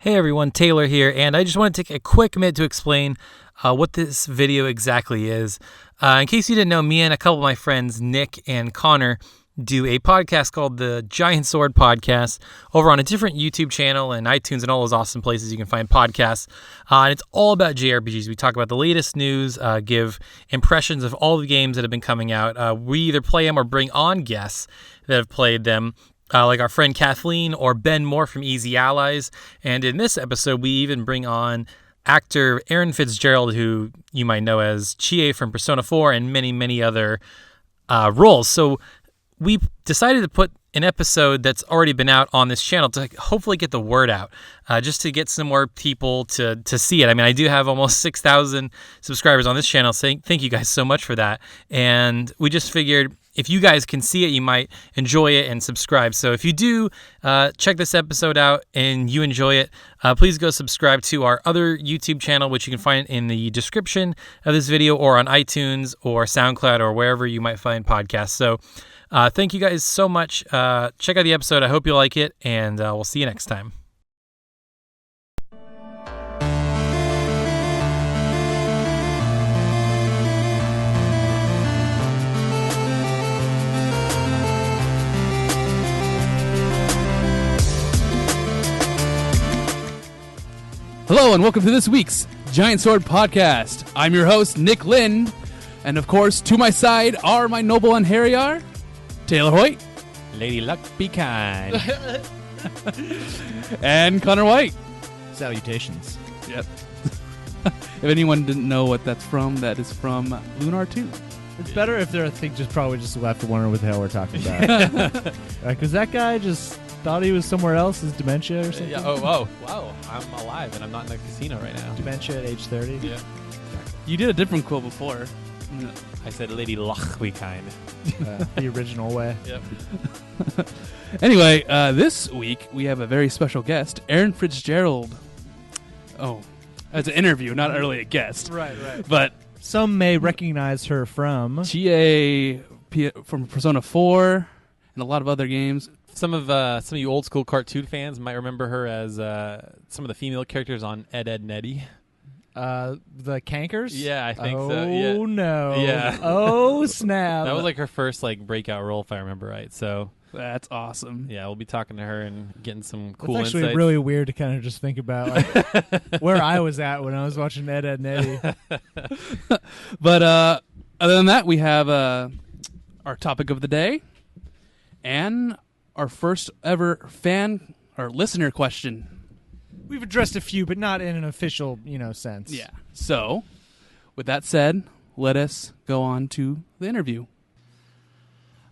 Hey everyone, Taylor here, and I just want to take a quick minute to explain what this video exactly is. In case you didn't know, me and a couple of my friends, Nick and Connor, do a podcast called the Giant Sword Podcast over on a different YouTube channel and iTunes and all those awesome places you can find podcasts. And it's all about JRPGs. We talk about the latest news, give impressions of all the games that have been coming out. We either play them or bring on guests that have played them. Like our friend Kathleen or Ben Moore from Easy Allies. And in this episode, we even bring on actor Erin Fitzgerald, who you might know as Chie from Persona 4 and many, many other roles. So we decided to put an episode that's already been out on this channel to hopefully get the word out, just to get some more people to see it. I mean, I do have almost 6,000 subscribers on this channel, so thank you guys so much for that. And we just figured if you guys can see it, you might enjoy it and subscribe. So if you do check this episode out and you enjoy it, please go subscribe to our other YouTube channel, which you can find in the description of this video or on iTunes or SoundCloud or wherever you might find podcasts. So thank you guys so much. Check out the episode. I hope you like it, and we'll see you next time. Hello and welcome to this week's Giant Sword Podcast. I'm your host, Nick Lind, and of course, to my side are my noble and hairy are Taylor Hoyt, Lady Luck be kind. and Connor White. Salutations. Yep. If anyone didn't know what that's from, that is from Lunar 2. It's better if they're, I think, probably just left wondering what the hell we're talking about. Because that guy just thought he was somewhere else, his dementia or something. Yeah. Oh, wow. I'm alive and I'm not in a casino right now. Dementia at age 30. Yeah. You did a different quote before. I said Lady Luck be kind. The original way. Yep. Anyway, this week we have a very special guest, Erin Fitzgerald. Oh, as an interview, not really a guest. Right. But Some may recognize her from... GA from Persona 4 and a lot of other games. Some of you old school cartoon fans might remember her as some of the female characters on Ed, Edd n Eddy. The Cankers? Yeah, I think so. Oh, Yeah. no. Yeah. Oh, snap. That was like her first breakout role, if I remember right. So That's awesome. yeah, we'll be talking to her and getting some cool It's actually insights. really weird to kind of just think about where I was at when I was watching Ed, Edd n Eddy. But other than that, we have our topic of the day and our first ever fan or listener question. We've addressed a few, but not in an official, sense. Yeah. So, with that said, let us go on to the interview.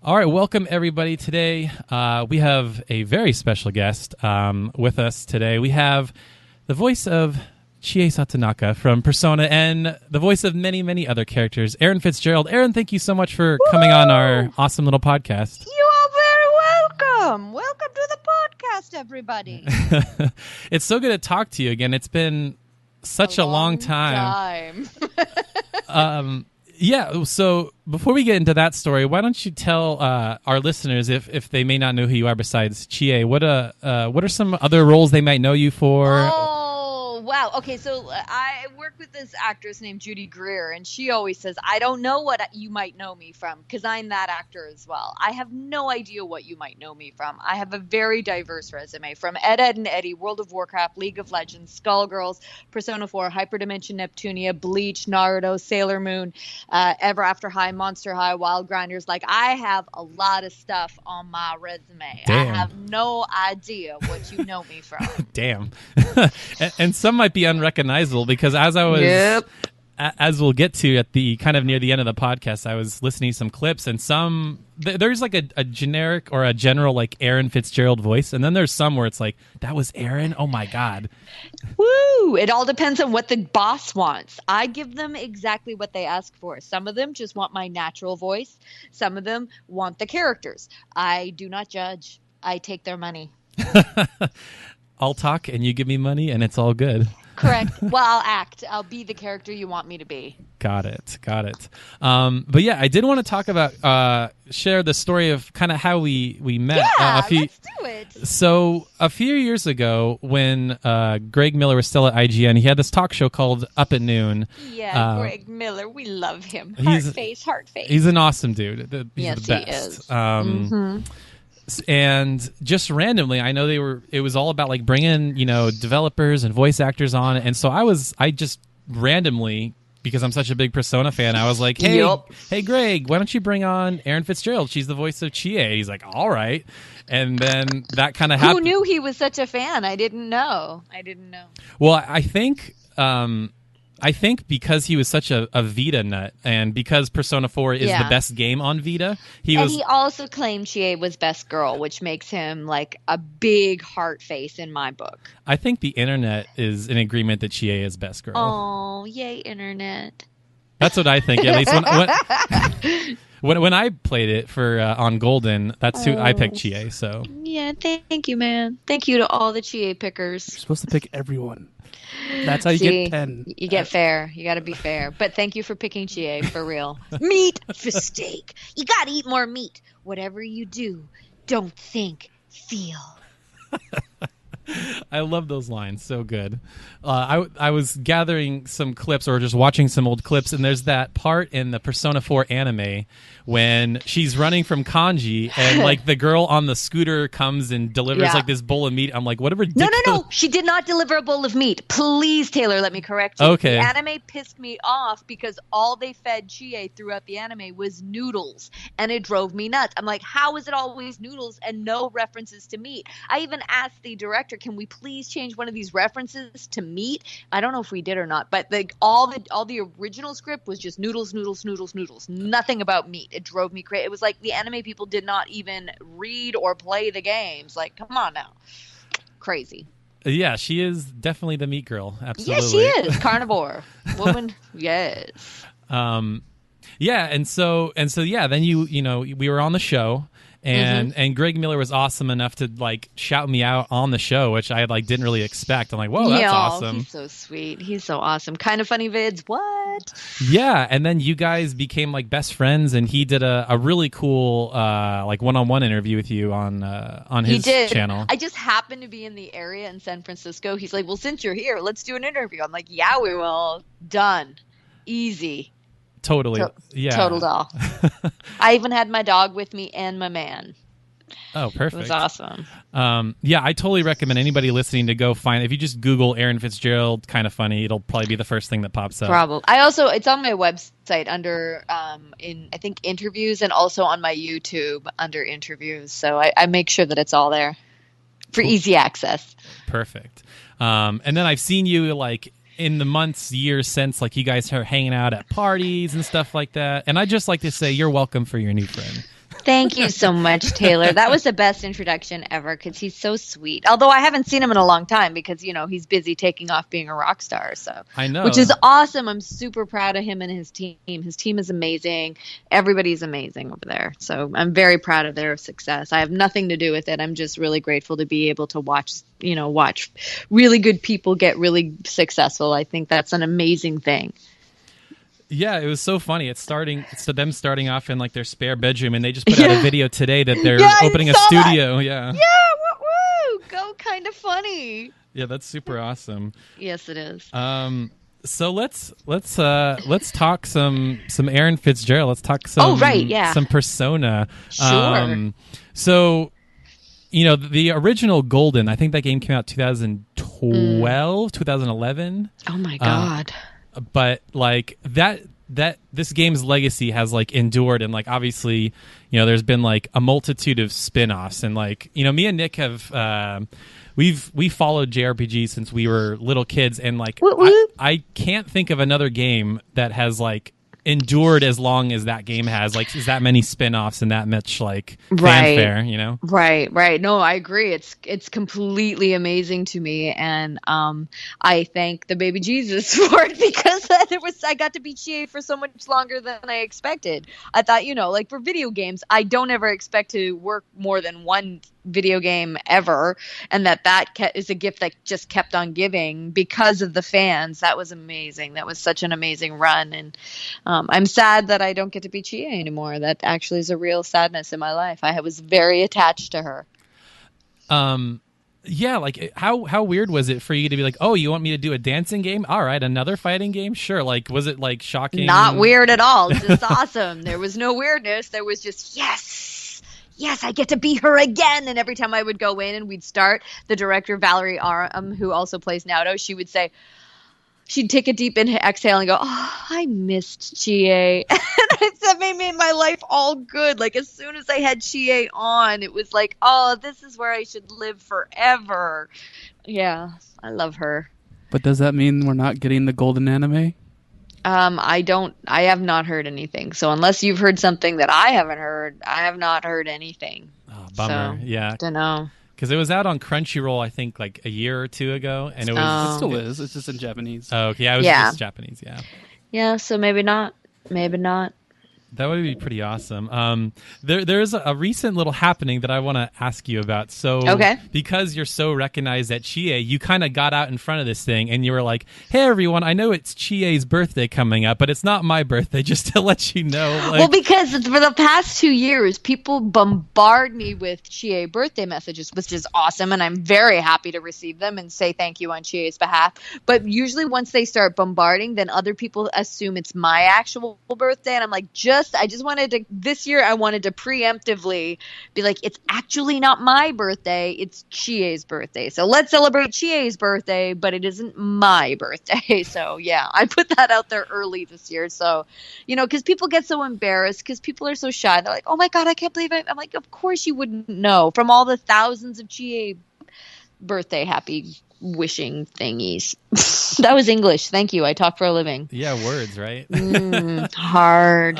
All right, welcome everybody. Today we have a very special guest with us today. We have the voice of Chie Satonaka from Persona and the voice of many, many other characters, Erin Fitzgerald. Erin, thank you so much for coming on our awesome little podcast. You are very welcome. Welcome to the podcast, everybody. It's so good to talk to you again. It's been such a long time. Yeah, so before we get into that story, why don't you tell our listeners, if they may not know who you are besides Chie, what are some other roles they might know you for? Oh, wow. Okay, so I work with this actress named Judy Greer, and she always says, I don't know what you might know me from, because I'm that actor as well. I have no idea what you might know me from. I have a very diverse resume, from Ed, Edd n Eddy, World of Warcraft, League of Legends, Skullgirls, Persona 4, Hyperdimension Neptunia, Bleach, Naruto, Sailor Moon, Ever After High, Monster High, Wild Grinders. I have a lot of stuff on my resume. Damn. I have no idea what you know me from. Damn. And some might be unrecognizable because as I was, as we'll get to at the kind of near the end of the podcast, I was listening to some clips and there's like a generic or a general Erin Fitzgerald voice. And then there's some where it's like, that was Erin? Oh my God. Woo! It all depends on what the boss wants. I give them exactly what they ask for. Some of them just want my natural voice. Some of them want the characters. I do not judge. I take their money. I'll talk and you give me money and it's all good. Correct. Well, I'll act. I'll be the character you want me to be. Got it. But yeah, I did want to talk about share the story of kind of how we met. Yeah, let's do it. So a few years ago, when Greg Miller was still at IGN, he had this talk show called Up at Noon. Yeah, Greg Miller, we love him. Heart face. He's an awesome dude. He's yes, the best. He is. And just randomly, I know it was all about like bringing, developers and voice actors on. And so I just randomly, because I'm such a big Persona fan, I was like, hey, Greg, why don't you bring on Erin Fitzgerald? She's the voice of Chie. He's like, all right. And then that kind of happened. Who knew he was such a fan? I didn't know. Well, I think because he was such a Vita nut, and because Persona 4 is the best game on Vita, he also claimed Chie was best girl, which makes him like a big heart face in my book. I think the internet is in agreement that Chie is best girl. Oh, yay, internet! That's what I think. At least when I played it for on Golden, that's who I picked Chie. So yeah, thank you, man. Thank you to all the Chie pickers. You're supposed to pick everyone. That's how you get 10. You get fair. You got to be fair. But thank you for picking Chie, for real. Meat for steak. You got to eat more meat. Whatever you do, don't think, feel. I love those lines. So good. I was gathering some clips or just watching some old clips, and there's that part in the Persona 4 anime when she's running from Kanji and like the girl on the scooter comes and delivers like this bowl of meat. I'm like, whatever. No. She did not deliver a bowl of meat. Please, Taylor, let me correct you. Okay. The anime pissed me off because all they fed Chie throughout the anime was noodles, and it drove me nuts. I'm like, how is it always noodles and no references to meat? I even asked the director, can we please change one of these references to meat? I don't know if we did or not, but all the original script was just noodles, nothing about meat. It drove me crazy. It was like the anime people did not even read or play the games. Like, come on now. Crazy. Yeah, she is definitely the meat girl. Absolutely. Yes, she is. Carnivore woman. Yes. Yeah, and so yeah, then we were on the show. And Greg Miller was awesome enough to like shout me out on the show, which I like didn't really expect. I'm like, whoa, that's awesome. He's so sweet. He's so awesome. Kind of funny vids. What? Yeah, and then you guys became like best friends, and he did a really cool like one-on-one interview with you on his channel. I just happened to be in the area in San Francisco. He's like, well, since you're here, let's do an interview. I'm like, yeah, we will. Done. Easy. Totally. Yeah. Total doll. I even had my dog with me and my man. Oh, perfect. It was awesome. Yeah, I totally recommend anybody listening to go find. If you just Google Erin Fitzgerald, kind of funny, it'll probably be the first thing that pops up. Probably. It's on my website under I think interviews, and also on my YouTube under interviews. So I make sure that it's all there for easy access. Perfect. And then I've seen you like in the years since, like you guys are hanging out at parties and stuff like that. And I'd just like to say you're welcome for your new friend. Thank you so much, Taylor. That was the best introduction ever because he's so sweet. Although I haven't seen him in a long time because, he's busy taking off being a rock star. So I know. Which is awesome. I'm super proud of him and his team. His team is amazing. Everybody's amazing over there. So I'm very proud of their success. I have nothing to do with it. I'm just really grateful to be able to watch really good people get really successful. I think that's an amazing thing. Yeah, it was so funny. It's them starting off in like their spare bedroom, and they just put out a video today that they're opening a studio. That. Yeah. Yeah, woo! Go kind of funny. Yeah, that's super awesome. Yes, it is. So let's talk some Erin Fitzgerald. Let's talk some some Persona. Sure. So the original Golden, I think that game came out 2012, 2011. Oh my god. But like that this game's legacy has like endured, and like obviously there's been like a multitude of spin-offs, and like me and Nick have we followed JRPG since we were little kids, and like I can't think of another game that has like endured as long as that game has, like is that many spin-offs and that much like fanfare, Right. No, I agree. It's completely amazing to me, and I thank the baby Jesus for it because I got to be Chie for so much longer than I expected. I thought, like for video games, I don't ever expect to work more than one video game ever, and that is a gift that just kept on giving because of the fans. That was amazing. That was such an amazing run, and I'm sad that I don't get to be Chie anymore. That actually is a real sadness in my life. I was very attached to her. Yeah, like how weird was it for you to be like, oh, you want me to do a dancing game? All right, another fighting game? Sure. Like, was it like shocking? Not weird at all. Just awesome. There was no weirdness. There was just, yes, I get to be her again. And every time I would go in and we'd start, the director, Valerie Aram, who also plays Naoto, she would say, she'd take a deep exhale and go, oh, I missed Chie. And that made my life all good. Like, as soon as I had Chie on, it was like, oh, this is where I should live forever. Yeah, I love her. But does that mean we're not getting the golden anime? I have not heard anything. So unless you've heard something that I haven't heard, I have not heard anything. Oh, bummer. So, yeah. Don't know. Because it was out on Crunchyroll, I think, like a year or two ago, and it was. It still is. It's just in Japanese. Oh, okay. Yeah, it was just Japanese. Yeah. Yeah. So maybe not. Maybe not. That would be pretty awesome. There's a recent little happening that I want to ask you about. So, because you're so recognized at Chie, you kind of got out in front of this thing and you were like, hey, everyone, I know it's Chie's birthday coming up, but it's not my birthday, just to let you know. Like, well, because for the past 2 years, people bombard me with Chie birthday messages, which is awesome, and I'm very happy to receive them and say thank you on Chie's behalf. But usually once they start bombarding, then other people assume it's my actual birthday, and I'm like, this year I wanted to preemptively be like, it's actually not my birthday, it's Chie's birthday. So let's celebrate Chie's birthday, but it isn't my birthday. So yeah, I put that out there early this year. So, because people get so embarrassed, because people are so shy. They're like, oh my God, I can't believe it. I'm like, of course you wouldn't know from all the thousands of Chie birthday happy wishing thingies. That was English. Thank you. I talk for a living. Yeah, words, right? Hard.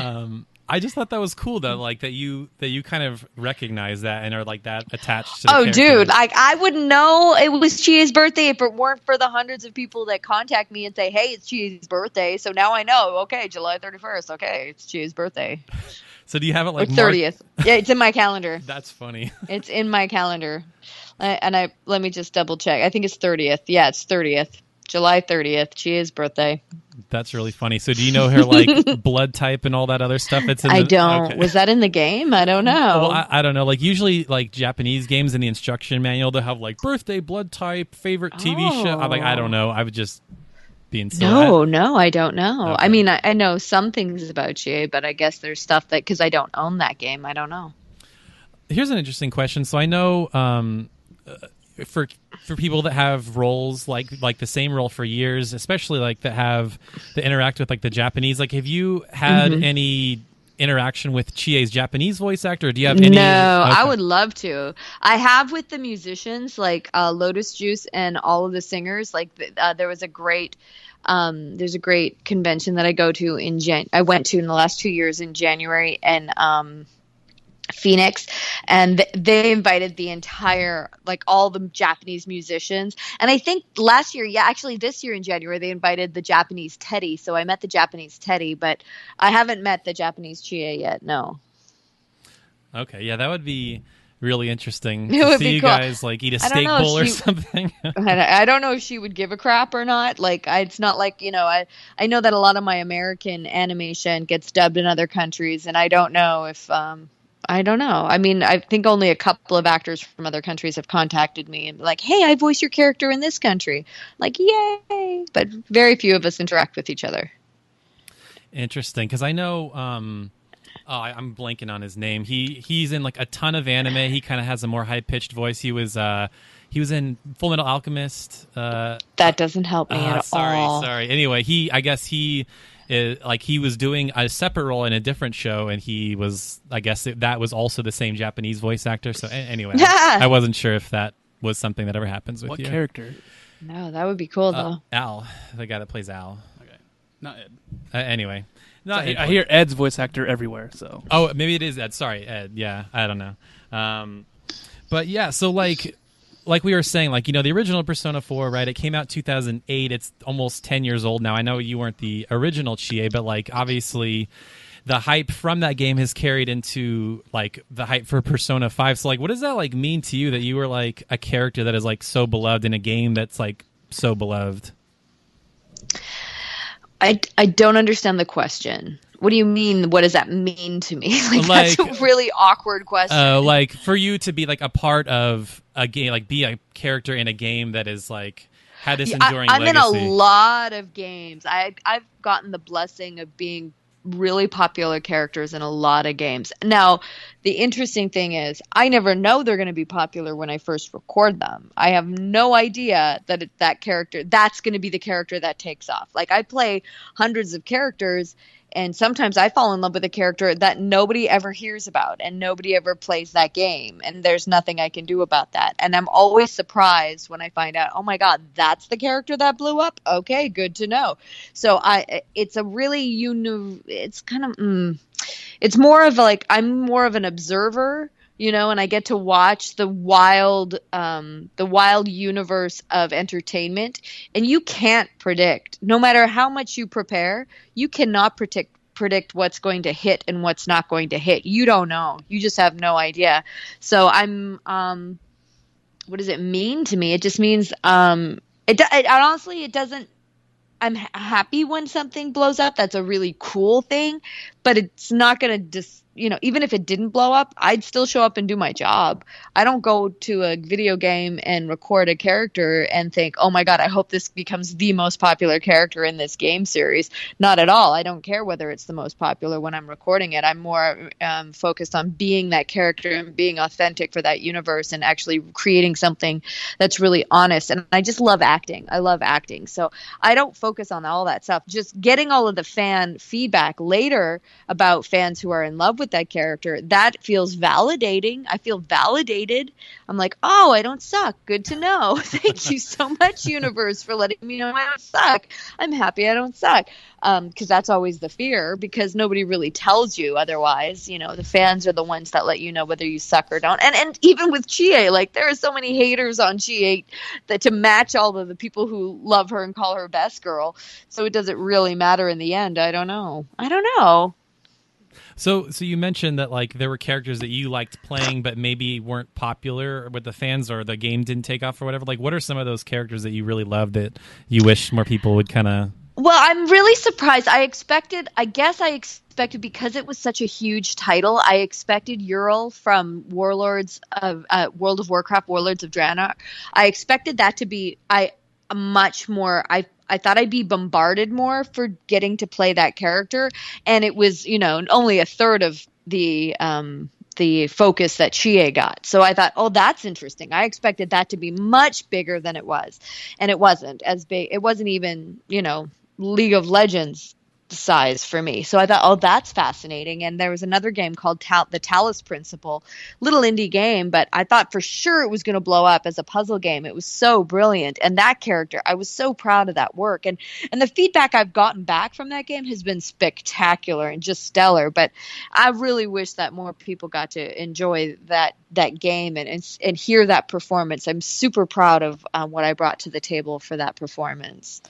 I just thought that was cool though, like that you kind of recognize that and are like that attached to the character. Dude, like I wouldn't know it was Chie's birthday if it weren't for the hundreds of people that contact me and say, hey, it's Chie's birthday. So now I know, okay, July 31st. Okay, it's Chie's birthday. So do you have it like 30th? Yeah, it's in my calendar. That's funny. It's in my calendar. Let me just double check. I think it's 30th. Yeah, it's 30th. July 30th, Chie's birthday. That's really funny. So do you know her like blood type and all that other stuff? I don't. Okay. Was that in the game? I don't know. Well, I don't know. Like usually like Japanese games in the instruction manual, they'll have like birthday, blood type, favorite TV show. I'm like, I don't know. I would just being silly. No, I don't know. Okay. I mean, I know some things about Chie, but I guess there's stuff that, because I don't own that game, I don't know. Here's an interesting question. So I know for people that have roles like the same role for years, especially like that interact with like the Japanese, like have you had any interaction with Chie's Japanese voice actor? Or do you have any? No, okay. I would love to. I have with the musicians like Lotus Juice and all of the singers. Like there was a great there's a great convention that I went to in the last 2 years in January, and Phoenix, and they invited the entire, like all the Japanese musicians. And I think last year, this year in January, they invited the Japanese Teddy. So I met the Japanese Teddy, but I haven't met the Japanese Chie yet. No. Okay. Yeah, that would be really interesting to see you guys like eat a steak bowl or something. I don't know if she would give a crap or not. Like, it's not like, I know that a lot of my American animation gets dubbed in other countries, and I don't know if, I don't know. I mean, I think only a couple of actors from other countries have contacted me and be like, hey, I voice your character in this country. I'm like, yay. But very few of us interact with each other. Interesting. Because I know, I'm blanking on his name. He's in like a ton of anime. He kind of has a more high-pitched voice. He was in Full Metal Alchemist. That doesn't help me at all. Sorry. Anyway, he was doing a separate role in a different show, and he was, I guess that was also the same Japanese voice actor. So anyway, I wasn't sure if that was something that ever happens with you. What character? No, that would be cool though. Al, the guy that plays Al. Okay, not Ed. Anyway, I hear Ed's voice actor everywhere. So maybe it is Ed. Sorry, Ed. Yeah, I don't know. But yeah, so like we were saying, like, the original Persona 4, right? It came out 2008. It's almost 10 years old now. I know you weren't the original Chie, but like obviously the hype from that game has carried into like the hype for Persona 5. So like, what does that like mean to you that you were like a character that is like so beloved in a game that's like so beloved? I don't understand the question. What do you mean? What does that mean to me? That's a really awkward question. Like for you to be like a part of a game, like be a character in a game that is like had this enduring I'm legacy. in a lot of games. I've gotten the blessing of being really popular characters in a lot of games. Now, the interesting thing is I never know they're going to be popular when I first record them. I have no idea that that character, that's going to be the character that takes off. Like I play hundreds of characters, and sometimes I fall in love with a character that nobody ever hears about and nobody ever plays that game. And there's nothing I can do about that. And I'm always surprised when I find out, oh my God, that's the character that blew up. Okay, good to know. So it's a really, it's kind of, it's more of like, I'm more of an observer, and I get to watch the wild universe of entertainment, and you can't predict, no matter how much you prepare, you cannot predict what's going to hit and what's not going to hit. You don't know. You just have no idea. So what does it mean to me? It just means, honestly, it doesn't, I'm happy when something blows up. That's a really cool thing, but it's not going to even if it didn't blow up, I'd still show up and do my job. I don't go to a video game and record a character and think, oh my God, I hope this becomes the most popular character in this game series. Not at all. I don't care whether it's the most popular when I'm recording it. I'm more focused on being that character and being authentic for that universe and actually creating something that's really honest. And I just love acting. I love acting. So I don't focus on all that stuff. Just getting all of the fan feedback later about fans who are in love with that character, that feels validating. I feel validated. I'm like, oh, I don't suck. Good to know. Thank you so much, universe, for letting me know I don't suck. I'm happy I don't suck. Because that's always the fear, because nobody really tells you otherwise. The fans are the ones that let you know whether you suck or don't. And even with Chie, like there are so many haters on Chie that to match all of the people who love her and call her best girl. So it doesn't really matter in the end. I don't know. So you mentioned that like there were characters that you liked playing but maybe weren't popular with the fans, or the game didn't take off or whatever. Like what are some of those characters that you really loved that you wish more people would kind of... Well, I'm really surprised. I expected because it was such a huge title, I expected Ural from Warlords of World of Warcraft, Warlords of Draenor. I expected that to be much more. I thought I'd be bombarded more for getting to play that character, and it was only a third of the focus that Chie got. So I thought, oh, that's interesting. I expected that to be much bigger than it was, and it wasn't as big. It wasn't even League of Legends size for me. So I thought, oh, that's fascinating. And there was another game called the Talus Principle, little indie game, but I thought for sure it was going to blow up as a puzzle game. It was so brilliant. And that character, I was so proud of that work. And the feedback I've gotten back from that game has been spectacular and just stellar. But I really wish that more people got to enjoy that game and hear that performance. I'm super proud of what I brought to the table for that performance.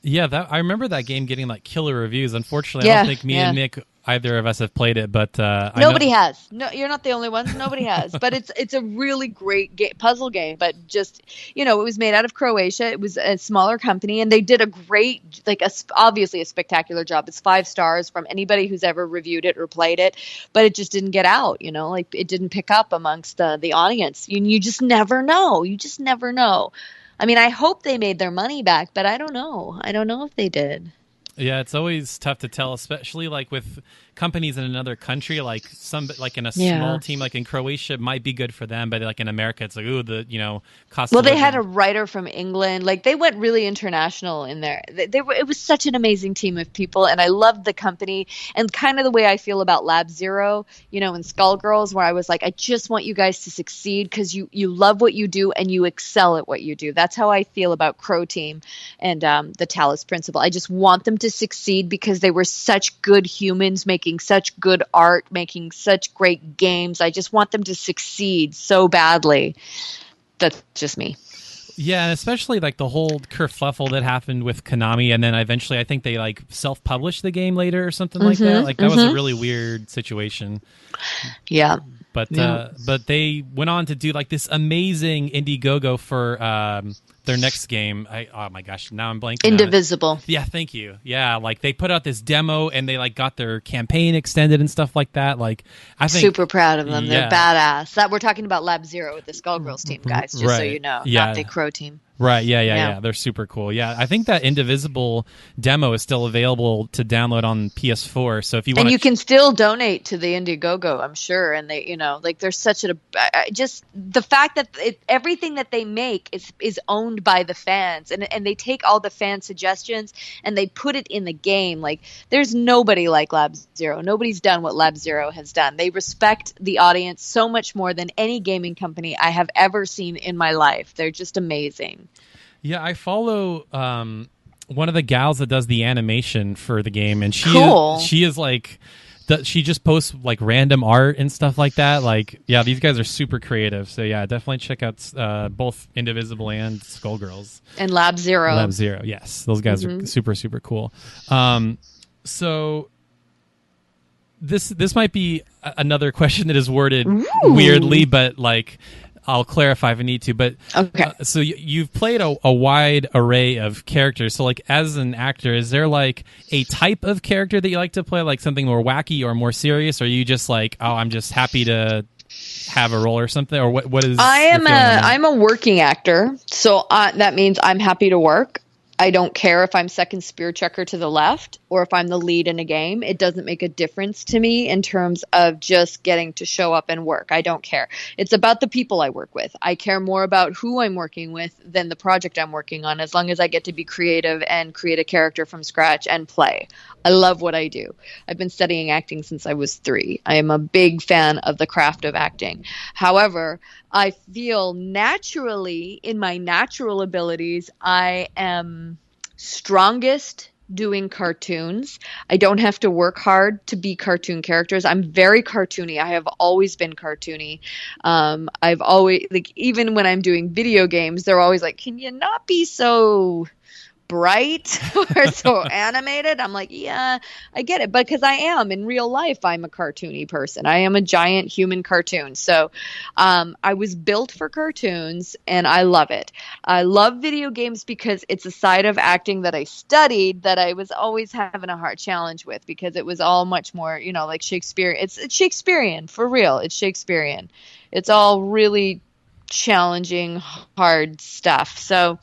Yeah, I remember that game getting like killer reviews. Unfortunately, I don't think me and Nick, either of us, have played it. But nobody has. No, you're not the only ones. Nobody has. But it's a really great puzzle game. But just it was made out of Croatia. It was a smaller company, and they did a great, obviously a spectacular job. It's 5 stars from anybody who's ever reviewed it or played it. But it just didn't get out. It didn't pick up amongst the audience. You just never know. You just never know. I mean, I hope they made their money back, but I don't know. I don't know if they did. Yeah, it's always tough to tell, especially like with companies in another country, like in a small team, like in Croatia, it might be good for them, but like in America, it's like, ooh, cost. Well, they had a writer from England. Like they went really international in there. It was such an amazing team of people, and I loved the company and kind of the way I feel about Lab Zero, in Skullgirls, where I was like, I just want you guys to succeed because you love what you do and you excel at what you do. That's how I feel about Crow Team and the Talus Principle. I just want them to succeed because they were such good humans making such good art, making such great games. I just want them to succeed so badly. That's just me. Yeah, and especially like the whole kerfuffle that happened with Konami, and then eventually I think they like self-published the game later or something like that. Like that was a really weird situation. Yeah. But they went on to do like this amazing Indiegogo for their next game. Oh my gosh, now I'm blanking. Indivisible. Yeah, thank you. Yeah, like they put out this demo and they like got their campaign extended and stuff like that. Like I think super proud of them. They're badass. That we're talking about Lab Zero with the Skullgirls team, guys. Just so you know, not the Crow team. Right, yeah. They're super cool. Yeah, I think that Indivisible demo is still available to download on PS4. So if you want, and you can still donate to the Indiegogo, I'm sure. And they, like there's such just the fact that everything that they make is owned by the fans, and they take all the fan suggestions and they put it in the game. Like there's nobody like Lab Zero. Nobody's done what Lab Zero has done. They respect the audience so much more than any gaming company I have ever seen in my life. They're just amazing. Yeah, I follow one of the gals that does the animation for the game, and she is like, she just posts like random art and stuff like that. Like, yeah, these guys are super creative. So yeah, definitely check out both Indivisible and Skullgirls and Lab Zero. Lab Zero, yes, those guys are super cool. So this might be another question that is worded weirdly, but like, I'll clarify if I need to, but okay. So you've played a wide array of characters. So, like, as an actor, is there like a type of character that you like to play, like something more wacky or more serious, or are you just like, oh, I'm just happy to have a role or something, or what is? I'm a working actor, so that means I'm happy to work. I don't care if I'm second spear checker to the left or if I'm the lead in a game. It doesn't make a difference to me in terms of just getting to show up and work. I don't care. It's about the people I work with. I care more about who I'm working with than the project I'm working on, as long as I get to be creative and create a character from scratch and play. I love what I do. I've been studying acting since I was 3. I am a big fan of the craft of acting. However, I feel naturally, in my natural abilities, I am strongest doing cartoons. I don't have to work hard to be cartoon characters. I'm very cartoony. I have always been cartoony. I've always, like, even when I'm doing video games, they're always like, can you not be so bright or so animated? I'm like, yeah, I get it, because I am in real life. I'm a cartoony person. I am a giant human cartoon. So I was built for cartoons, and I love it. I love video games because it's a side of acting that I studied that I was always having a hard challenge with, because it was all much more, like Shakespeare. It's Shakespearean for real. It's Shakespearean. It's all really challenging, hard stuff. So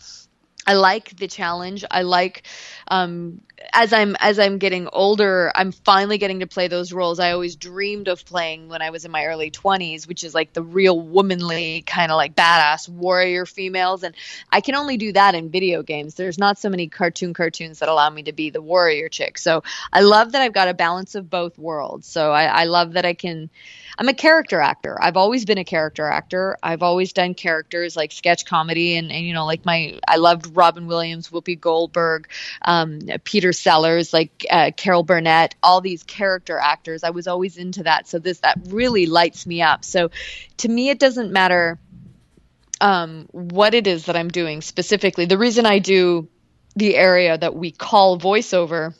I like the challenge. I like, as I'm getting older, I'm finally getting to play those roles I always dreamed of playing when I was in my early 20s, which is like the real womanly kind of like badass warrior females. And I can only do that in video games. There's not so many cartoons that allow me to be the warrior chick. So I love that I've got a balance of both worlds. So I love that I'm a character actor. I've always been a character actor. I've always done characters like sketch comedy and like I loved Robin Williams, Whoopi Goldberg, Peter Sellers, like Carol Burnett, all these character actors. I was always into that. So that really lights me up. So to me, it doesn't matter what it is that I'm doing specifically. The reason I do the area that we call voiceover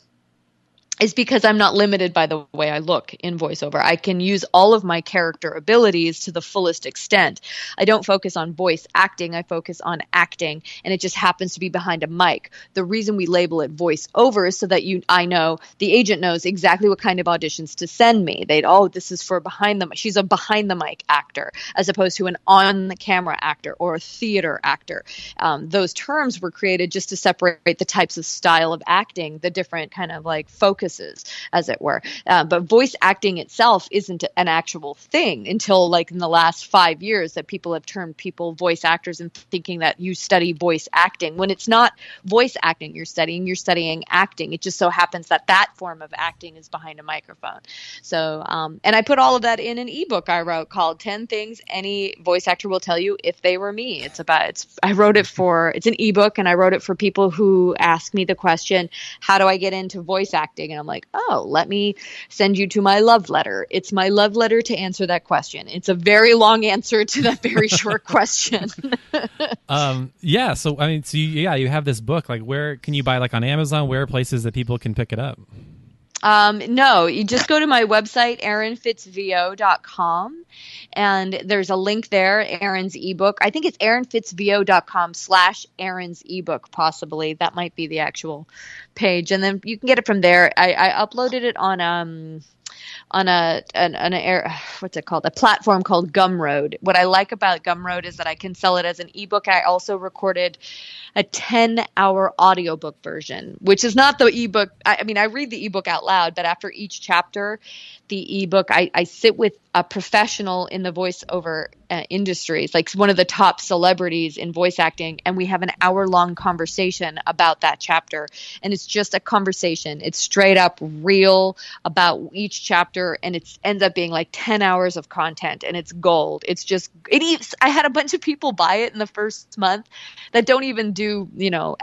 is because I'm not limited by the way I look in voiceover. I can use all of my character abilities to the fullest extent. I don't focus on voice acting. I focus on acting, and it just happens to be behind a mic. The reason we label it voiceover is so that I know, the agent knows exactly what kind of auditions to send me. This is for she's a behind the mic actor, as opposed to an on the camera actor or a theater actor. Those terms were created just to separate the types of style of acting, the different kind of like focuses, as it were. But voice acting itself isn't an actual thing until like in the last 5 years that people have termed people voice actors and thinking that you study voice acting, when it's not voice acting you're studying acting. It just so happens that form of acting is behind a microphone. So, and I put all of that in an ebook I wrote called 10 Things Any Voice Actor Will Tell You If They Were Me. It's an ebook, and I wrote it for people who ask me the question, how do I get into voice acting? And I'm like, oh, let me send you to my love letter. It's my love letter to answer that question. It's a very long answer to that very short question. Yeah. So, I mean, you have this book. Like, where can you buy, like on Amazon? Where are places that people can pick it up? No, you just go to my website, erinfitzvo.com, and there's a link there, Erin's ebook. I think it's erinfitzvo.com/Erin's ebook, possibly. That might be the actual page. And then you can get it from there. I uploaded it on what's it called? A platform called Gumroad. What I like about Gumroad is that I can sell it as an ebook. I also recorded a 10-hour audiobook version, which is not the ebook. I mean, I read the ebook out loud, but after each chapter, the ebook, I sit with a professional in the voiceover industries, like one of the top celebrities in voice acting, and we have an hour-long conversation about that chapter. And it's just a conversation. It's straight up real about each chapter, and it ends up being like 10 hours of content, and it's gold. It's just, I had a bunch of people buy it in the first month that don't even do,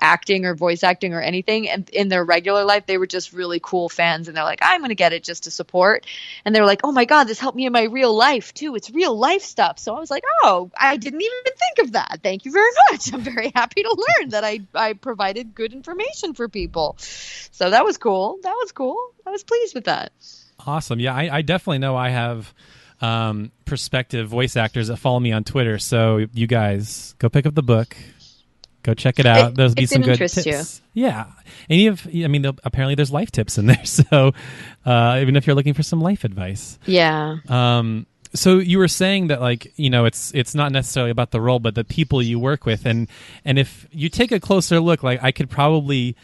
acting or voice acting or anything. And in their regular life, they were just really cool fans, and they're like, I'm going to get it just to support. And they were like, oh my God, this helped me in my real life too. It's real life stuff. So I was like, oh, I didn't even think of that. Thank you very much. I'm very happy to learn that I provided good information for people. So that was cool. I was pleased with that. Awesome. Yeah, I definitely know I have prospective voice actors that follow me on Twitter. So you guys go pick up the book. Go check it out. There'll be some good tips. You. Yeah. Apparently there's life tips in there. So even if you're looking for some life advice. Yeah. So you were saying that, like, it's not necessarily about the role, but the people you work with. And if you take a closer look, like, I could probably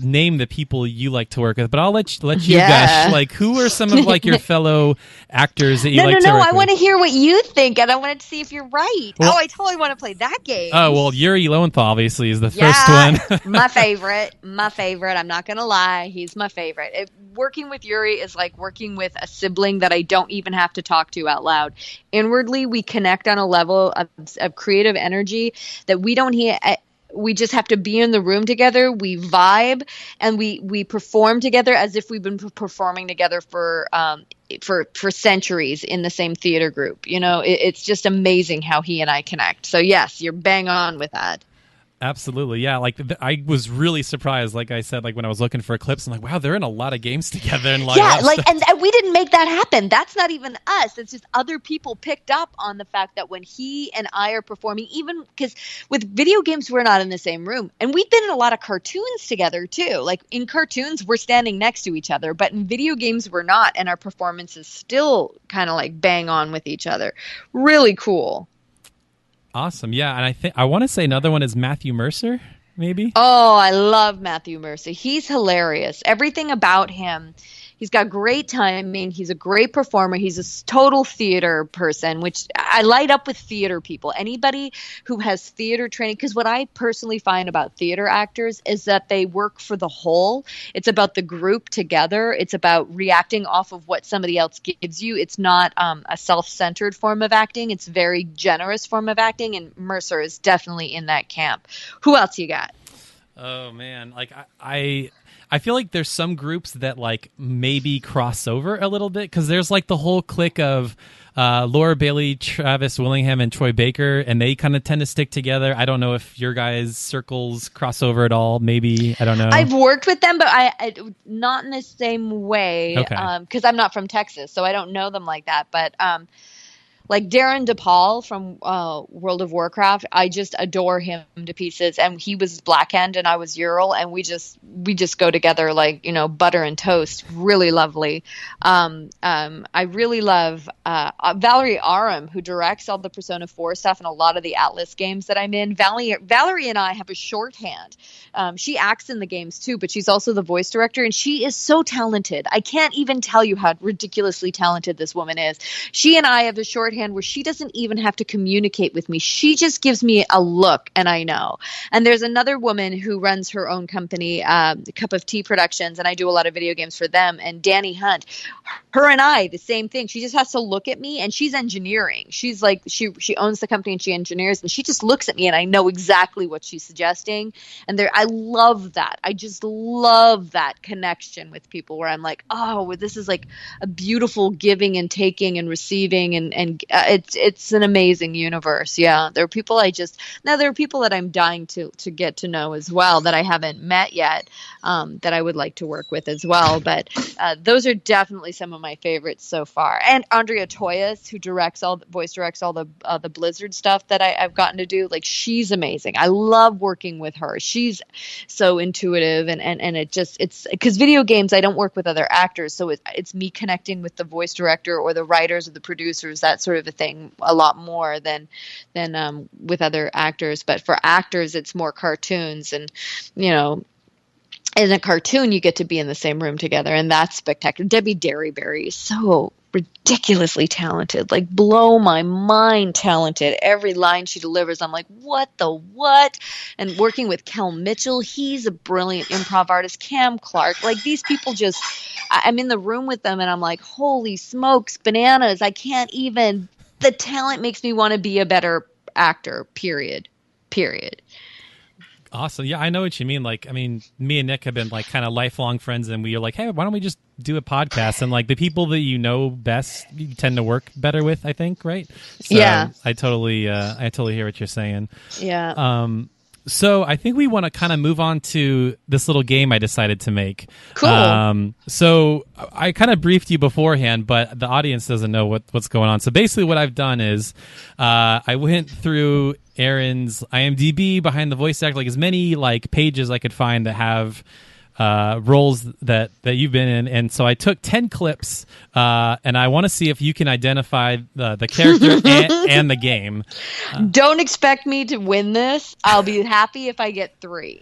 name the people you like to work with, but I'll let you gush. Like, who are some of, like, your fellow actors that you like to work with? I want to hear what you think, and I wanted to see if you're right. Well, I totally want to play that game. Oh, well, Yuri Lowenthal obviously is the first one. My favorite. I'm not going to lie. He's my favorite. Working with Yuri is like working with a sibling that I don't even have to talk to out loud. Inwardly, we connect on a level of creative energy that we don't hear. We just have to be in the room together. We vibe, and we perform together as if we've been performing together for centuries in the same theater group. It's just amazing how he and I connect. So yes, you're bang on with that. Absolutely, yeah. Like, I was really surprised. Like I said, like when I was looking for clips, I'm like, wow, they're in a lot of games together. And and we didn't make that happen. That's not even us. It's just other people picked up on the fact that when he and I are performing, even because with video games, we're not in the same room. And we've been in a lot of cartoons together too. Like in cartoons, we're standing next to each other, but in video games, we're not. And our performances still kind of like bang on with each other. Really cool. Awesome. Yeah. And I want to say another one is Matthew Mercer, maybe. Oh, I love Matthew Mercer. He's hilarious. Everything about him. He's got great timing. He's a great performer. He's a total theater person, which I light up with theater people. Anybody who has theater training, because what I personally find about theater actors is that they work for the whole. It's about the group together. It's about reacting off of what somebody else gives you. It's not a self-centered form of acting. It's a very generous form of acting, and Mercer is definitely in that camp. Who else you got? Oh, man. Like, I feel like there's some groups that like maybe cross over a little bit, because there's like the whole clique of Laura Bailey, Travis Willingham, and Troy Baker, and they kind of tend to stick together. I don't know if your guys' circles cross over at all. Maybe, I don't know. I've worked with them, but I not in the same way, because I'm not from Texas, so I don't know them like that. But like Darren DePaul from World of Warcraft, I just adore him to pieces. And he was Blackhand and I was Ural, and we just go together like, butter and toast. Really lovely. I really love Valerie Aram, who directs all the Persona 4 stuff and a lot of the Atlas games that I'm in. Valerie and I have a shorthand. She acts in the games too, but she's also the voice director, and she is so talented. I can't even tell you how ridiculously talented this woman is. She and I have a shorthand hand where she doesn't even have to communicate with me. She just gives me a look and I know. And there's another woman who runs her own company, Cup of Tea Productions, and I do a lot of video games for them. And Danny Hunt, her and I, the same thing. She just has to look at me, and she's engineering. She's like, she owns the company and she engineers, and she just looks at me and I know exactly what she's suggesting. And I love that. I just love that connection with people where I'm like, oh, this is like a beautiful giving and taking and receiving, and it's an amazing universe. Yeah, there are people there are people that I'm dying to get to know as well that I haven't met yet, that I would like to work with as well. But those are definitely some of my favorites so far. And Andrea Toyas, who voice directs all the Blizzard stuff that I've gotten to do, like, she's amazing. I love working with her. She's so intuitive, and it's because video games, I don't work with other actors, so it's me connecting with the voice director or the writers or the producers, that sort of a thing, a lot more than with other actors. But for actors, it's more cartoons, and in a cartoon, you get to be in the same room together, and that's spectacular. Debbie Derryberry is so ridiculously talented, like blow my mind talented. Every line she delivers, I'm like, what the what? And working with Kel Mitchell, he's a brilliant improv artist. Cam Clark, like, these people just, I'm in the room with them and I'm like, holy smokes, bananas. I can't even, the talent makes me want to be a better actor, period. Awesome. Yeah, I know what you mean. Like, I mean, me and Nick have been like kind of lifelong friends, and we are like, hey, why don't we just do a podcast? And like the people that you know best, you tend to work better with, I think, right? So Yeah. I totally hear what you're saying. Yeah. So I think we want to kind of move on to this little game I decided to make. Cool. So I kind of briefed you beforehand, but the audience doesn't know what's going on. So basically what I've done is I went through Erin's IMDb behind the voice actor, like as many like pages I could find that have roles that you've been in, and so I took 10 clips, and I want to see if you can identify the character and the game. Don't expect me to win this. I'll be happy if I get 3.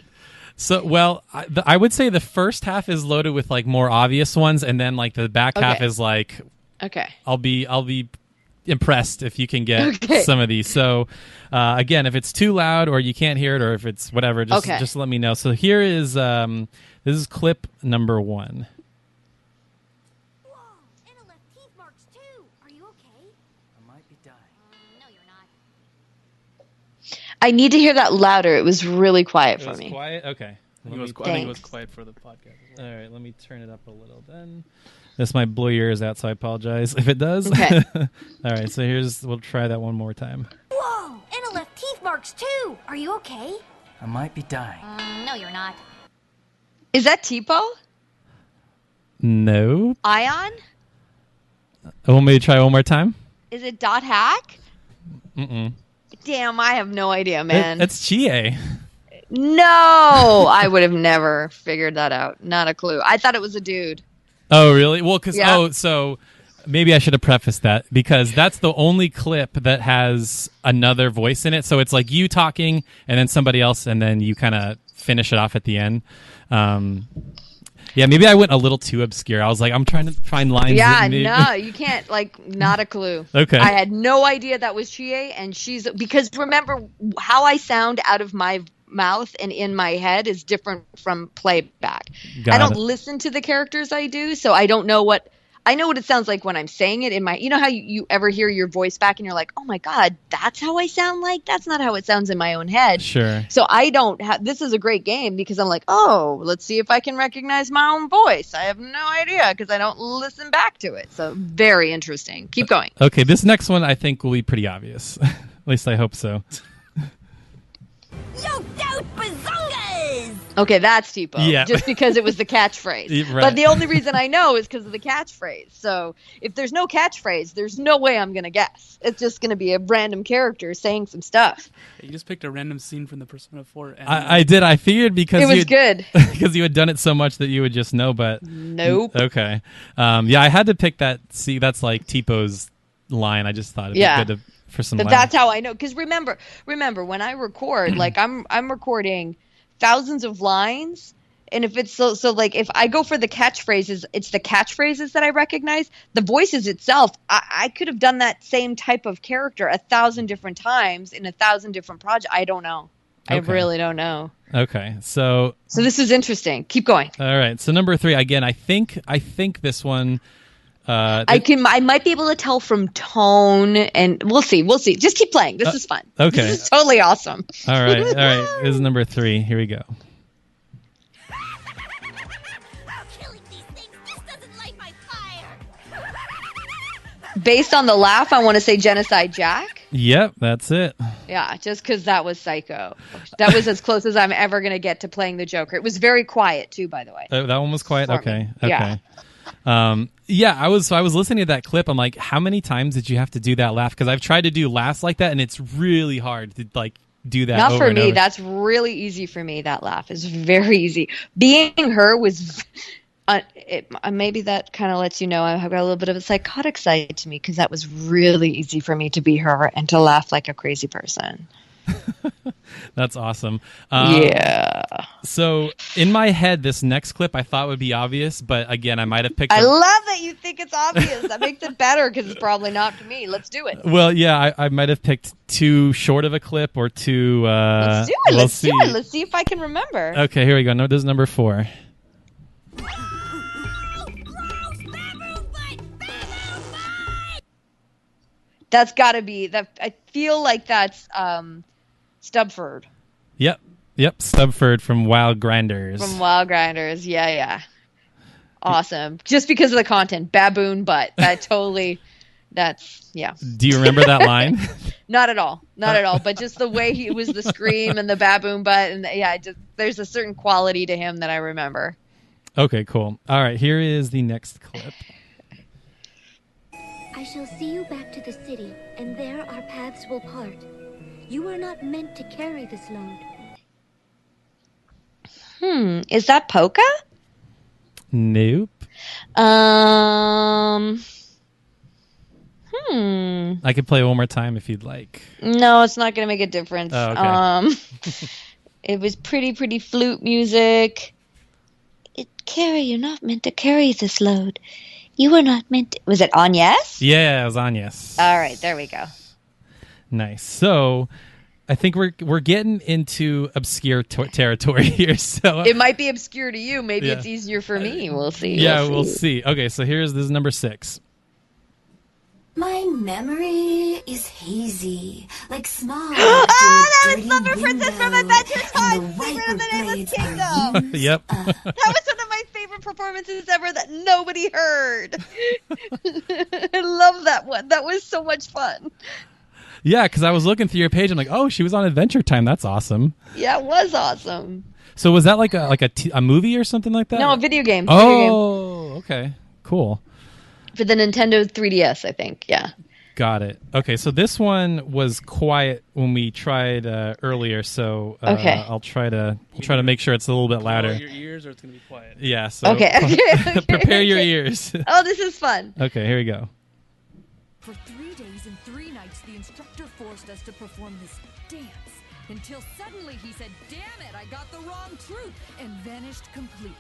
So, well, I would say the first half is loaded with like more obvious ones, and then like the back half is like, okay, I'll be impressed if you can get some of these. So again, if it's too loud or you can't hear it, or if it's whatever, just let me know. So here is this is clip number 1. Whoa, Anna left teeth marks too. Are you okay? I might be dying. No, you're not. I need to hear that louder. It was really quiet for me. Quiet? Okay. I think it was quiet for the podcast. All right, let me turn it up a little then. This might blow your ears out, so I apologize if it does. Okay. All right, so we'll try that one more time. Whoa, Anna left teeth marks too. Are you okay? I might be dying. No, you're not. Is that Tipo? No. Ion? Want me to try one more time? Is it Dot Hack? Mm-mm. Damn, I have no idea, man. It's Chie. No, I would have never figured that out. Not a clue. I thought it was a dude. Oh, really? Well, Yeah. So maybe I should have prefaced that, because that's the only clip that has another voice in it. So it's like you talking and then somebody else, and then you kind of finish it off at the end. Yeah, maybe I went a little too obscure. I was like, I'm trying to find lines. Yeah, no, you can't. Like, not a clue. Okay. I had no idea that was Chie, and because remember, how I sound out of my mouth and in my head is different from playback. I don't listen to the characters I do, so I don't know I know what it sounds like when I'm saying it in my, you know how you ever hear your voice back and you're like, oh my God, that's how I sound like? That's not how it sounds in my own head. Sure. So I don't have, this is a great game because I'm like, oh, let's see if I can recognize my own voice. I have no idea because I don't listen back to it. So very interesting. Keep going. Okay, this next one I think will be pretty obvious. At least I hope so. Yoked out bazongas! Okay, that's Tipo. Yeah. Just because it was the catchphrase. Right. But the only reason I know is because of the catchphrase. So if there's no catchphrase, there's no way I'm going to guess. It's just going to be a random character saying some stuff. You just picked a random scene from the Persona 4. I did. I figured because It was good. because you had done it so much that you would just know. But Nope. Okay. Yeah, I had to pick that. See, that's like Tipo's line. I just thought it'd be good for some. But that's how I know. Because remember when I record, like I'm recording thousands of lines, And if it's so like if I go for the catchphrases, it's the catchphrases that I recognize. The voices itself, I could have done that same type of character 1,000 different times in 1,000 different projects. I don't know. I really don't know. Okay, so this is interesting. Keep going. all right. So number 3 again. I think this one. I might be able to tell from tone, and we'll see. Just keep playing. This is fun. okay. This is totally awesome. All right. This is number 3. Here we go. Killing these things just doesn't light my fire. Based on the laugh, I want to say Genocide Jack. Yep, that's it. Yeah, just because that was psycho. That was as close as I'm ever going to get to playing the Joker. It was very quiet, too, by the way. That one was quiet? Okay. Yeah. I was listening to that clip. I'm like, how many times did you have to do that laugh? Because I've tried to do laughs like that, and it's really hard to like do that. Not over for and me. over. That's really easy for me. That laugh is very easy. Being her was... maybe that kind of lets you know I've got a little bit of a psychotic side to me, because that was really easy for me to be her and to laugh like a crazy person. That's awesome. Yeah. So in my head, this next clip I thought would be obvious, but again, I might have picked. I love that you think it's obvious. That makes it better, because it's probably not for me. Let's do it. Well, yeah, I might have picked too short of a clip or too. Let's do it. Let's do it. Let's see if I can remember. Okay, here we go. No, this is number 4. That's got to be that. I feel like that's Stubford. Yep, Stubford from Wild Grinders. Wild Grinders, yeah. Awesome. Just because of the content, baboon butt. That totally. That's yeah. Do you remember that line? Not at all. But just the way it was the scream and the baboon butt, and there's a certain quality to him that I remember. Okay, cool. All right, here is the next clip. I shall see you back to the city, and there our paths will part. You are not meant to carry this load. Is that Polka? Nope. I could play one more time if you'd like. No, it's not going to make a difference. Oh, okay. It was pretty flute music. Carrie, you're not meant to carry this load. You were not meant to... Was it Agnes? Yeah, it was Agnes. All right, there we go. Nice. So I think we're getting into obscure territory here. So it might be obscure to you. Maybe yeah. it's easier for me. We'll see. We'll see. Okay, so this is number 6. My memory is hazy, like smog. That was Summer Princess from Adventure Time, Secret of the Nameless Kingdom. Yep. That was one of my favorite performances ever that nobody heard. I love that one. That was so much fun. Yeah, because I was looking through your page. I'm like, oh, she was on Adventure Time. That's awesome. Yeah, it was awesome. So was that like a movie or something like that? No, a video game. Okay. Cool. For the Nintendo 3DS, I think. Yeah. Got it. Okay, so this one was quiet when we tried earlier, so okay. I'll try to make sure it's a little bit louder. Your ears, or it's gonna be quiet. Yeah. So okay. Prepare your ears. Oh, this is fun. Okay, here we go. For 3 days and 3 nights, the instructor forced us to perform this dance until suddenly he said, "Damn it, I got the wrong truth," and vanished completely.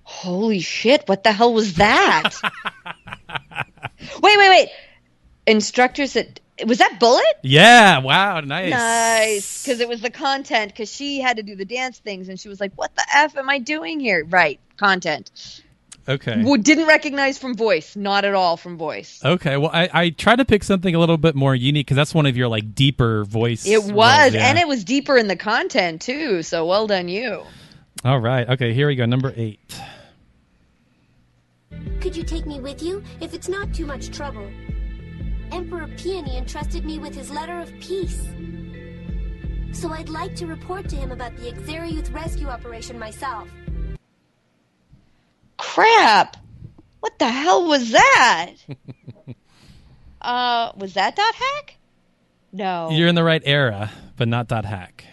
Holy shit, what the hell was that? Wait. Instructor said, was that Bullet? Yeah, wow, nice. Nice, because it was the content, because she had to do the dance things, and she was like, what the F am I doing here? Right, content. Okay. Didn't recognize from voice, not at all from voice. Okay, well, I tried to pick something a little bit more unique, because that's one of your, like, deeper voice It was, roles, yeah. and it was deeper in the content, too, so well done you. All right, okay, here we go, number 8. Could you take me with you, if it's not too much trouble? Emperor Peony entrusted me with his letter of peace. So I'd like to report to him about the Xeriuth rescue operation myself. Crap! What the hell was that? Was that Dot Hack? No. You're in the right era, but not Dot Hack.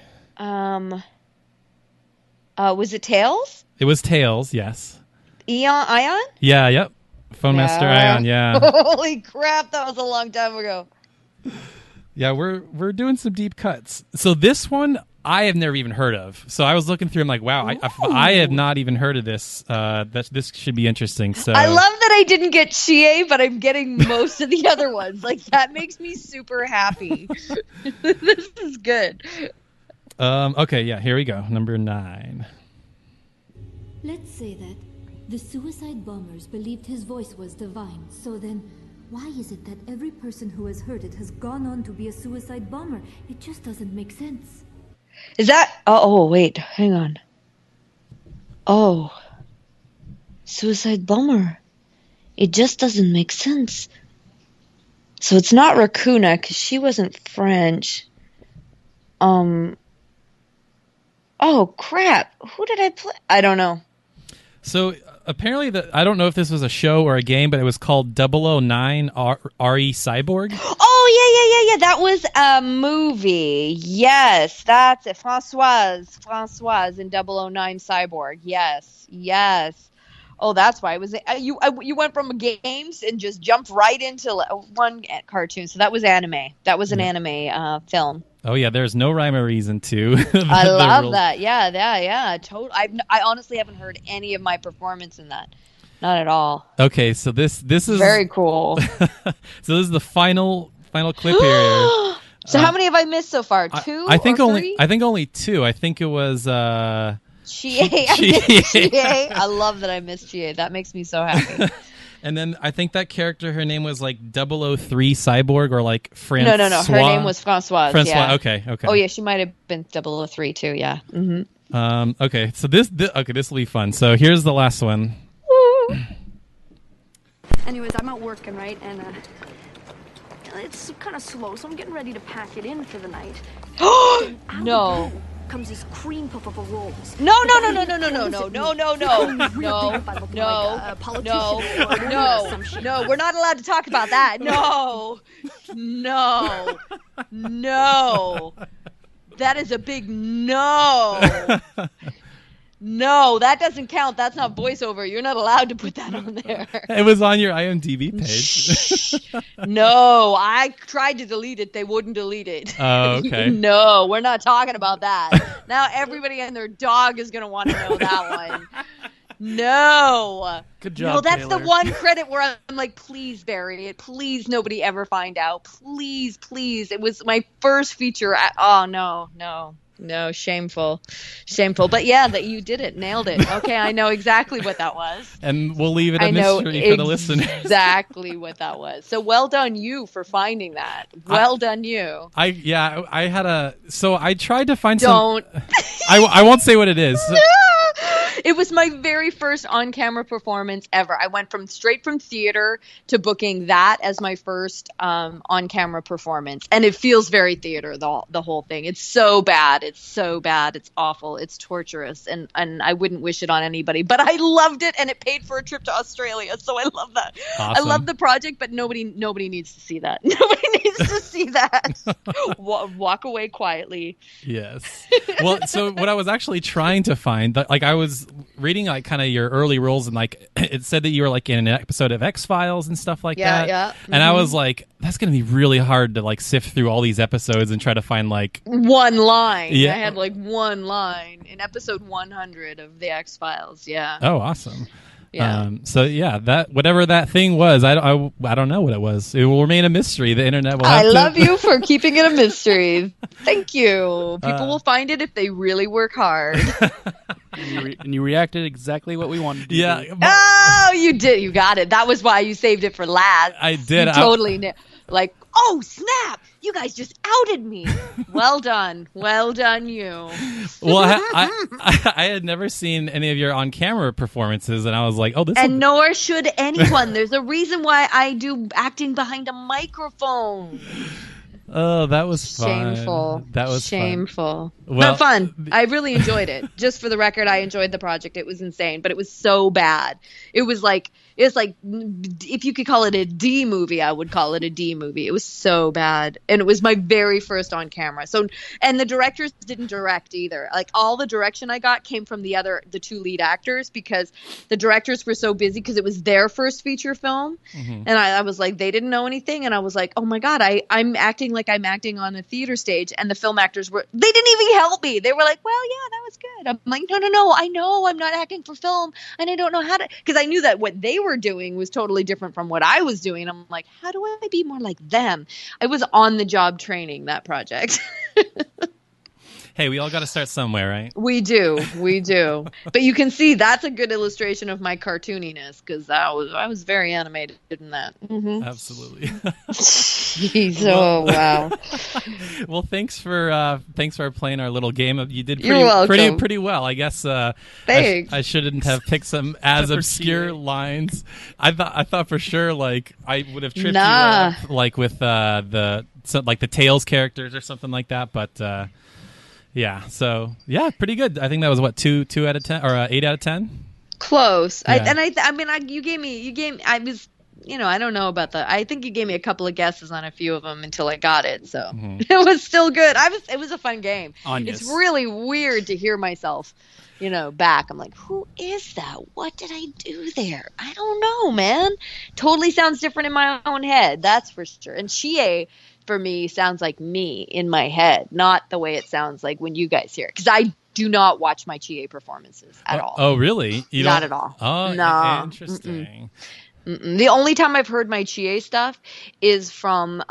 Was it Tails? It was Tails, yes. Ion? Yeah, yep. Phone Master Ion, yeah. Holy crap, that was a long time ago. Yeah, we're doing some deep cuts. So this one, I have never even heard of. So I was looking through. I'm like, wow, I have not even heard of this. This should be interesting. So I love that I didn't get Chie, but I'm getting most of the other ones. Like, that makes me super happy. This is good. Okay, yeah, here we go. Number 9. Let's say that the suicide bombers believed his voice was divine. So then, why is it that every person who has heard it has gone on to be a suicide bomber? It just doesn't make sense. Is that... Oh, wait. Hang on. Oh. Suicide bomber. It just doesn't make sense. So it's not Raccoona, because she wasn't French. Oh, crap. Who did I play? I don't know. So apparently, I don't know if this was a show or a game, but it was called 009 RE Cyborg. Oh, yeah. That was a movie. Yes, that's it. Françoise in 009 Cyborg. Yes. Oh, that's why it was. You went from games and just jumped right into one cartoon. So that was anime. That was an anime film. Oh yeah, there's no rhyme or reason to. I love that. Yeah. I honestly haven't heard any of my performance in that. Not at all. Okay, so this is very cool. So this is the final clip here. So how many have I missed so far? 2? I think or only. 3? I think only 2. I think it was. Chie. I love that I missed Chie. That makes me so happy. And then I think that character, her name was like 003 Cyborg or like Francois. No. Her name was Françoise. Françoise. Yeah. Okay. Oh yeah, she might have been 003 too. Yeah. Mm-hmm. Okay. So this will be fun. So here's the last one. Anyways, I'm out working, right? And it's kind of slow, so I'm getting ready to pack it in for the night. No. Comes this cream puff of a rolls. No. We're not allowed to talk about that. No. That is a big no. No, that doesn't count. That's not voiceover. You're not allowed to put that on there. It was on your IMDb page. No, I tried to delete it. They wouldn't delete it. Oh, okay. No, we're not talking about that. Now everybody and their dog is going to want to know that one. No. Good job, No, that's Taylor. the one credit where I'm like, please bury it. Please nobody ever find out. Please. It was my first feature. Oh, no, shameful. But yeah, that you did it, nailed it. Okay, I know exactly what that was. And we'll leave it a mystery for the listeners. Exactly what that was. So well done you for finding that. Well done you. I tried to find Don't. some. I won't say what it is. It was my very first on-camera performance ever. I went straight from theater to booking that as my first on-camera performance, and it feels very theater. The whole thing. It's so bad. It's awful. It's torturous, and I wouldn't wish it on anybody. But I loved it, and it paid for a trip to Australia. So I love that. Awesome. I love the project, but nobody needs to see that. Nobody needs to see that. Walk away quietly. Yes. Well, so what I was actually trying to find, like I was reading like kind of your early roles, and like it said that you were like in an episode of X-Files and stuff like that. Yeah. Mm-hmm. And I was like, that's going to be really hard to like sift through all these episodes and try to find like one line. Yeah. I had like one line in episode 100 of the X-Files. Yeah. Oh, awesome. Yeah. So yeah, that whatever that thing was, I don't know what it was. It will remain a mystery. The internet will have to... love you for keeping it a mystery. Thank you. People will find it if they really work hard. And you reacted exactly what we wanted to Yeah. do. Oh, you did. You got it. That was why you saved it for last. I did. You totally like, oh, snap. You guys just outed me. Well done. Well done, you. Well, I had never seen any of your on-camera performances, and I was like, oh, this. And nor should anyone. There's a reason why I do acting behind a microphone. Oh, that was fun. Shameful. That was shameful. Well, Not fun. I really enjoyed it. Just for the record, I enjoyed the project. It was insane, but it was so bad. It It's like, if you could call it a D movie, I would call it a D movie. It was so bad. And it was my very first on camera. So, and the directors didn't direct either. Like, all the direction I got came from the 2 lead actors, because the directors were so busy because it was their first feature film. Mm-hmm. And I was like, they didn't know anything. And I was like, oh my God, I'm acting like I'm acting on a theater stage. And the film actors they didn't even help me. They were like, well, yeah, that was good. I'm like, no, I know I'm not acting for film, and I don't know how to, because I knew that what they were doing was totally different from what I was doing. I'm like, how do I be more like them? I was on the job training that project. Hey, we all got to start somewhere, right? We do. But you can see that's a good illustration of my cartooniness, because I was very animated in that. Mm-hmm. Absolutely. Jeez, wow. Well, thanks for playing our little game. You did You're pretty well, I guess. Thanks. I shouldn't have picked some as obscure lines. I thought for sure, like, I would have tripped you up, like with the Tails characters or something like that, but. Yeah, so pretty good. I think that was what 2 out of 10 or 8 out of 10. Close. Yeah. You gave me. I was, I don't know about I think you gave me a couple of guesses on a few of them until I got it. So It was still good. It was a fun game. Onions. It's really weird to hear myself, back. I'm like, who is that? What did I do there? I don't know, man. Totally sounds different in my own head. That's for sure. And Chie, for me, sounds like me in my head, not the way it sounds like when you guys hear it. Because I do not watch my Chie performances at all. Oh, really? Not at all. Oh, no. Interesting. The only time I've heard my Chie stuff is from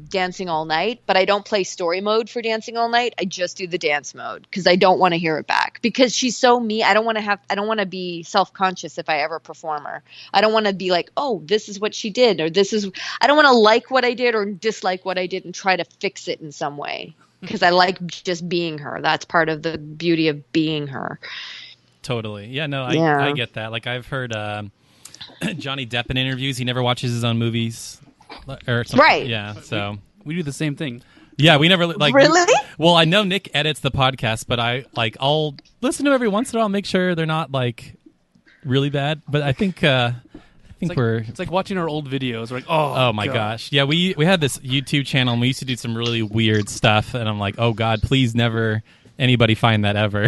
Dancing All Night, but I don't play story mode for Dancing All Night. I just do the dance mode because I don't want to hear it back, because she's so me. I don't want to be self-conscious if I ever perform her. I don't want to be like, oh, this is what she did, or I don't want to like what I did or dislike what I did and try to fix it in some way, because I like just being her. That's part of the beauty of being her. Totally. Yeah, no, I get that. Like, I've heard Johnny Depp in interviews, he never watches his own movies or something. Right. Yeah, so we do the same thing. Yeah, we never like. Really? Well, I know Nick edits the podcast, but I'll listen to it every once in a while, make sure they're not like really bad. But I think it's like watching our old videos. We're like, oh my God. gosh, yeah. We had this YouTube channel, and we used to do some really weird stuff, and I'm like, oh God, please never anybody find that ever.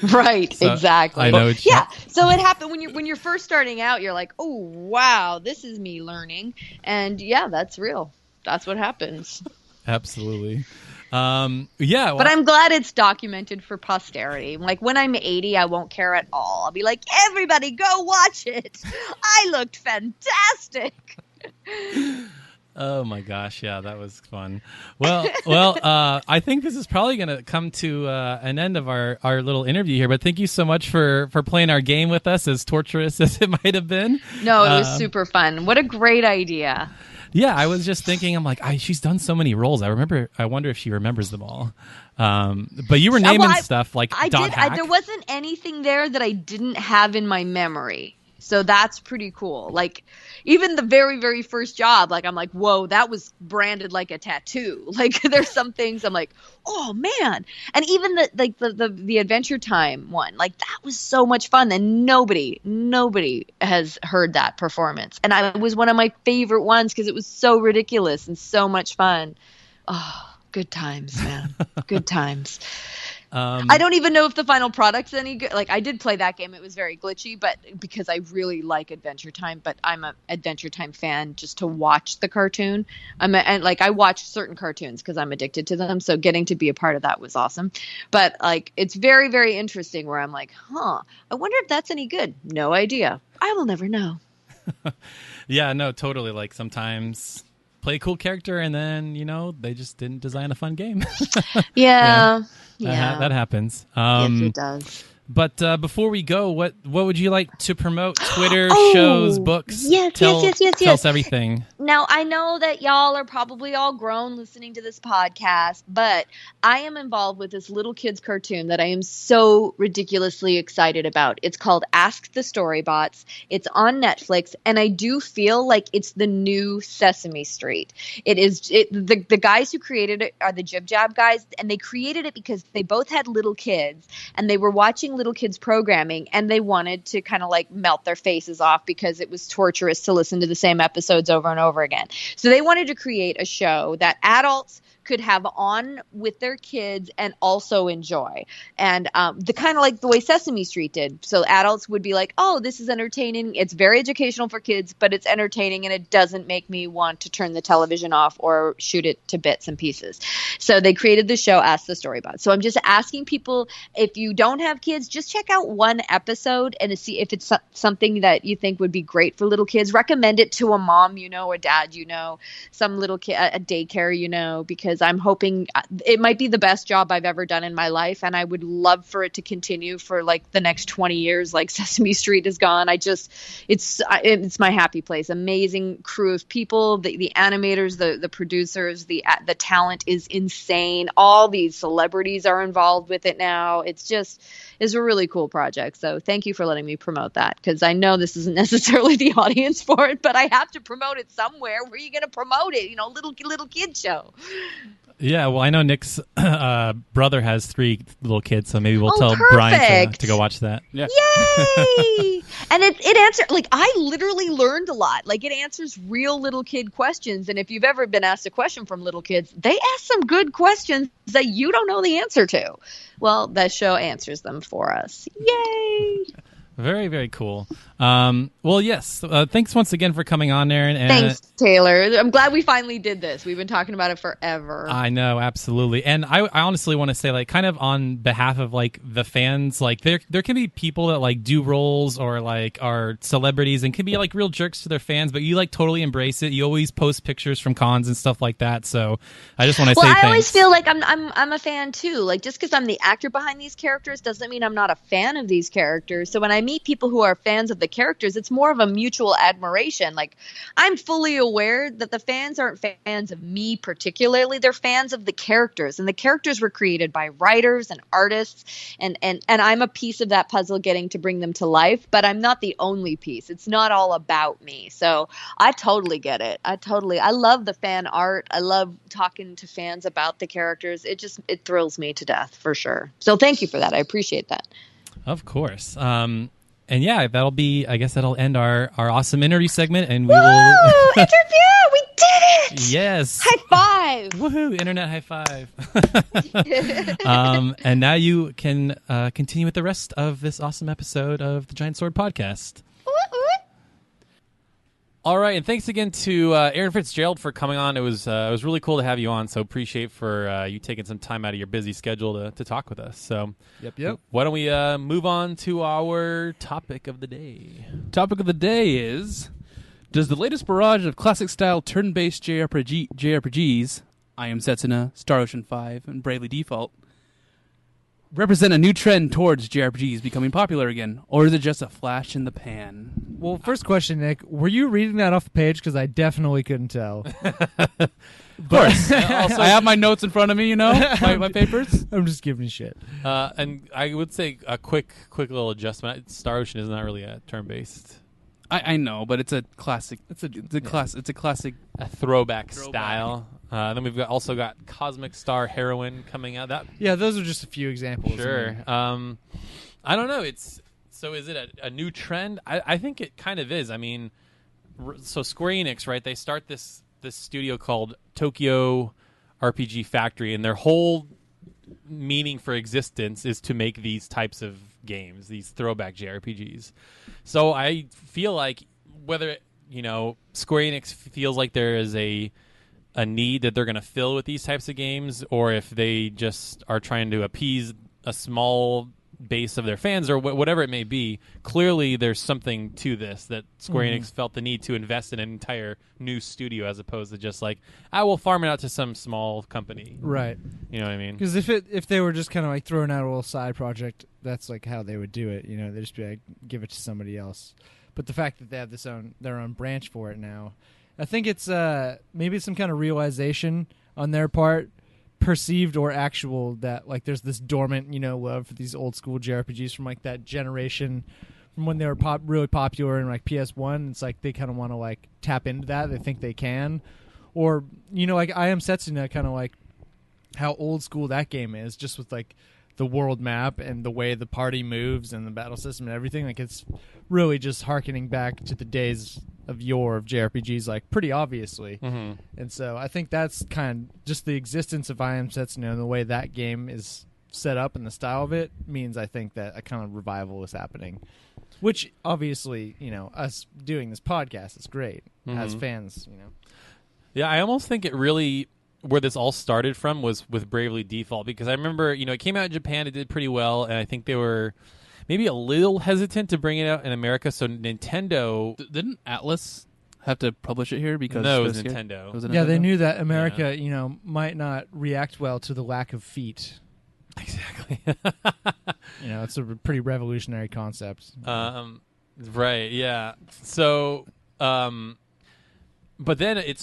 Right, so, exactly. I know. So it happened when you're first starting out. You're like, oh wow, this is me learning, and that's real. That's what happens. Absolutely. Well, but I'm glad it's documented for posterity. Like, when I'm 80, I won't care at all. I'll be like, everybody go watch it. I looked fantastic. Oh my gosh, yeah, that was fun. Well, I think this is probably going to come to an end of our little interview here, but thank you so much for playing our game with us, as torturous as it might have been. No, it was super fun. What a great idea. Yeah, I was just thinking, I'm like, she's done so many roles. I wonder if she remembers them all. But you were naming stuff like Dot Hack. There wasn't anything there that I didn't have in my memory. So that's pretty cool. Like, even the very, very first job, like, I'm like, whoa, that was branded like a tattoo. Like, there's some things I'm like, oh man. And even the Adventure Time one, like, that was so much fun. And nobody has heard that performance. And it was one of my favorite ones because it was so ridiculous and so much fun. Oh, good times, man. Good times. I don't even know if the final product's any good. Like, I did play that game. It was very glitchy, but because I really like Adventure Time, but I'm an Adventure Time fan just to watch the cartoon. I watch certain cartoons because I'm addicted to them. So getting to be a part of that was awesome. But like, it's very, very interesting where I'm like, I wonder if that's any good. No idea. I will never know. Yeah, no, totally. Like, sometimes play a cool character and then, they just didn't design a fun game. Yeah. That happens. Yes, it does. But before we go, what would you like to promote? Twitter, shows, books? Yes. Tell us everything. Now, I know that y'all are probably all grown listening to this podcast, but I am involved with this little kids cartoon that I am so ridiculously excited about. It's called Ask the Storybots. It's on Netflix, and I do feel like it's the new Sesame Street. The guys who created it are the Jib Jab guys, and they created it because they both had little kids, and they were watching little kids programming, and they wanted to kind of like melt their faces off because it was torturous to listen to the same episodes over and over again. So they wanted to create a show that adults could have on with their kids and also enjoy. And the kind of like the way Sesame Street did. So adults would be like, oh, this is entertaining. It's very educational for kids, but it's entertaining and it doesn't make me want to turn the television off or shoot it to bits and pieces. So they created the show Ask the Storybot. So I'm just asking people, if you don't have kids, just check out one episode and see if it's something that you think would be great for little kids. Recommend it to a mom, a dad, some little kid, a daycare, because I'm hoping it might be the best job I've ever done in my life. And I would love for it to continue for like the next 20 years, like Sesame Street is gone. It's my happy place. Amazing crew of people, the animators, the producers, the talent is insane. All these celebrities are involved with it now. It's a really cool project. So thank you for letting me promote that, because I know this isn't necessarily the audience for it, but I have to promote it somewhere. Where are you going to promote it? Little kid show. Yeah, well, I know Nick's brother has 3 little kids, so maybe we'll tell perfect. Brian to go watch that. Yeah. Yay! And it answers, like, I literally learned a lot. Like, it answers real little kid questions. And if you've ever been asked a question from little kids, they ask some good questions that you don't know the answer to. Well, that show answers them for us. Yay! Very, very cool. Well, yes. Thanks once again for coming on, Erin. And thanks, Taylor. I'm glad we finally did this. We've been talking about it forever. I know, absolutely. And I honestly want to say, like, kind of on behalf of like the fans, like there can be people that like do roles or like are celebrities and can be like real jerks to their fans, but you like totally embrace it. You always post pictures from cons and stuff like that. So I just want to say thanks. I always feel like I'm a fan too. Like, just because I'm the actor behind these characters doesn't mean I'm not a fan of these characters. So when I meet people who are fans of the characters, it's more of a mutual admiration. Like, I'm fully aware that the fans aren't fans of me particularly. They're fans of the characters, and the characters were created by writers and artists, and I'm a piece of that puzzle getting to bring them to life, but I'm not the only piece. It's not all about me. So I totally get it. I love the fan art. I love talking to fans about the characters. It thrills me to death, for sure. So thank you for that. I appreciate that. Of course. And yeah, that'll end our awesome interview segment, and we will interview. We did it. Yes. High five. Woohoo! Internet high five. And now you can continue with the rest of this awesome episode of the Giant Sword Podcast. All right, and thanks again to Erin Fitzgerald for coming on. It was really cool to have you on. So appreciate for you taking some time out of your busy schedule to talk with us. So Yep. Why don't we move on to our topic of the day? Topic of the day is: does the latest barrage of classic-style turn-based JRPGs, I Am Setsuna, Star Ocean 5, and Bravely Default, represent a new trend towards JRPGs becoming popular again, or is it just a flash in the pan? Well, first question, Nick, were you reading that off the page? Because I definitely couldn't tell. Of course. Also, I have my notes in front of me, my papers. I'm just giving you shit. And I would say a quick little adjustment. Star Ocean is not really a turn-based. I know, but it's a classic. It's a classic. A throwback style. Then we've also got Cosmic Star Heroine coming out. Those are just a few examples. Sure. I don't know. So is it a new trend? I think it kind of is. I mean, so Square Enix, right? They start this studio called Tokyo RPG Factory, and their whole meaning for existence is to make these types of games, these throwback JRPGs. So I feel like whether Square Enix feels like there is a need that they're going to fill with these types of games, or if they just are trying to appease a small base of their fans, or whatever it may be, clearly there's something to this that Square Enix felt the need to invest in an entire new studio as opposed to just like, I will farm it out to some small company. Right. You know what I mean? Because if they were just kind of like throwing out a little side project, that's like how they would do it. They'd just be like, give it to somebody else. But the fact that they have their own branch for it now, I think it's maybe some kind of realization on their part, perceived or actual, that like there's this dormant love for these old school JRPGs from like that generation, from when they were really popular in like PS1. It's like they kind of want to like tap into that. They think they can, or like I Am Setsuna, kind of like how old school that game is, just with like the world map and the way the party moves and the battle system and everything. Like, it's really just harkening back to the days of yore of JRPGs, like, pretty obviously. Mm-hmm. And so I think that's kind of just the existence of I Am Setsuna and the way that game is set up and the style of it means I think that a kind of revival is happening. Which, obviously, us doing this podcast is great as fans, Yeah, I almost think it really, where this all started from was with Bravely Default, because I remember, it came out in Japan, it did pretty well, and I think they were maybe a little hesitant to bring it out in America, so Nintendo... Didn't Atlas have to publish it here? Because no, it was Nintendo. Yeah, they knew that America, might not react well to the lack of feet. Exactly. It's a pretty revolutionary concept. Right, yeah. So, but then I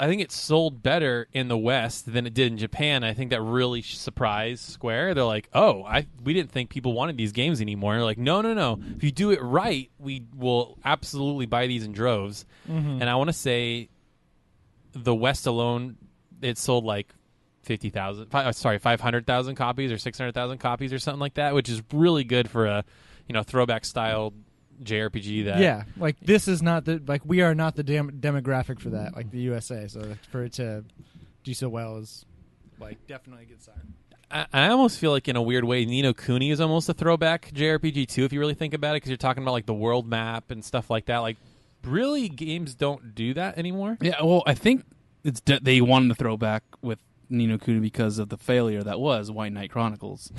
think it sold better in the West than it did in Japan. I think that really surprised Square. They're like, we didn't think people wanted these games anymore. And they're like, no. If you do it right, we will absolutely buy these in droves. Mm-hmm. And I want to say the West alone, it sold like 500,000 copies or 600,000 copies or something like that, which is really good for a, throwback style JRPG that. Yeah, like this is not we are not the demographic for that, like the USA. So for it to do so well is like definitely a good sign. I almost feel like in a weird way, Ni no Kuni is almost a throwback JRPG too, if you really think about it, because you're talking about like the world map and stuff like that. Like, really, games don't do that anymore. Yeah, well, I think they wanted to throw back with Ni no Kuni because of the failure that was White Knight Chronicles.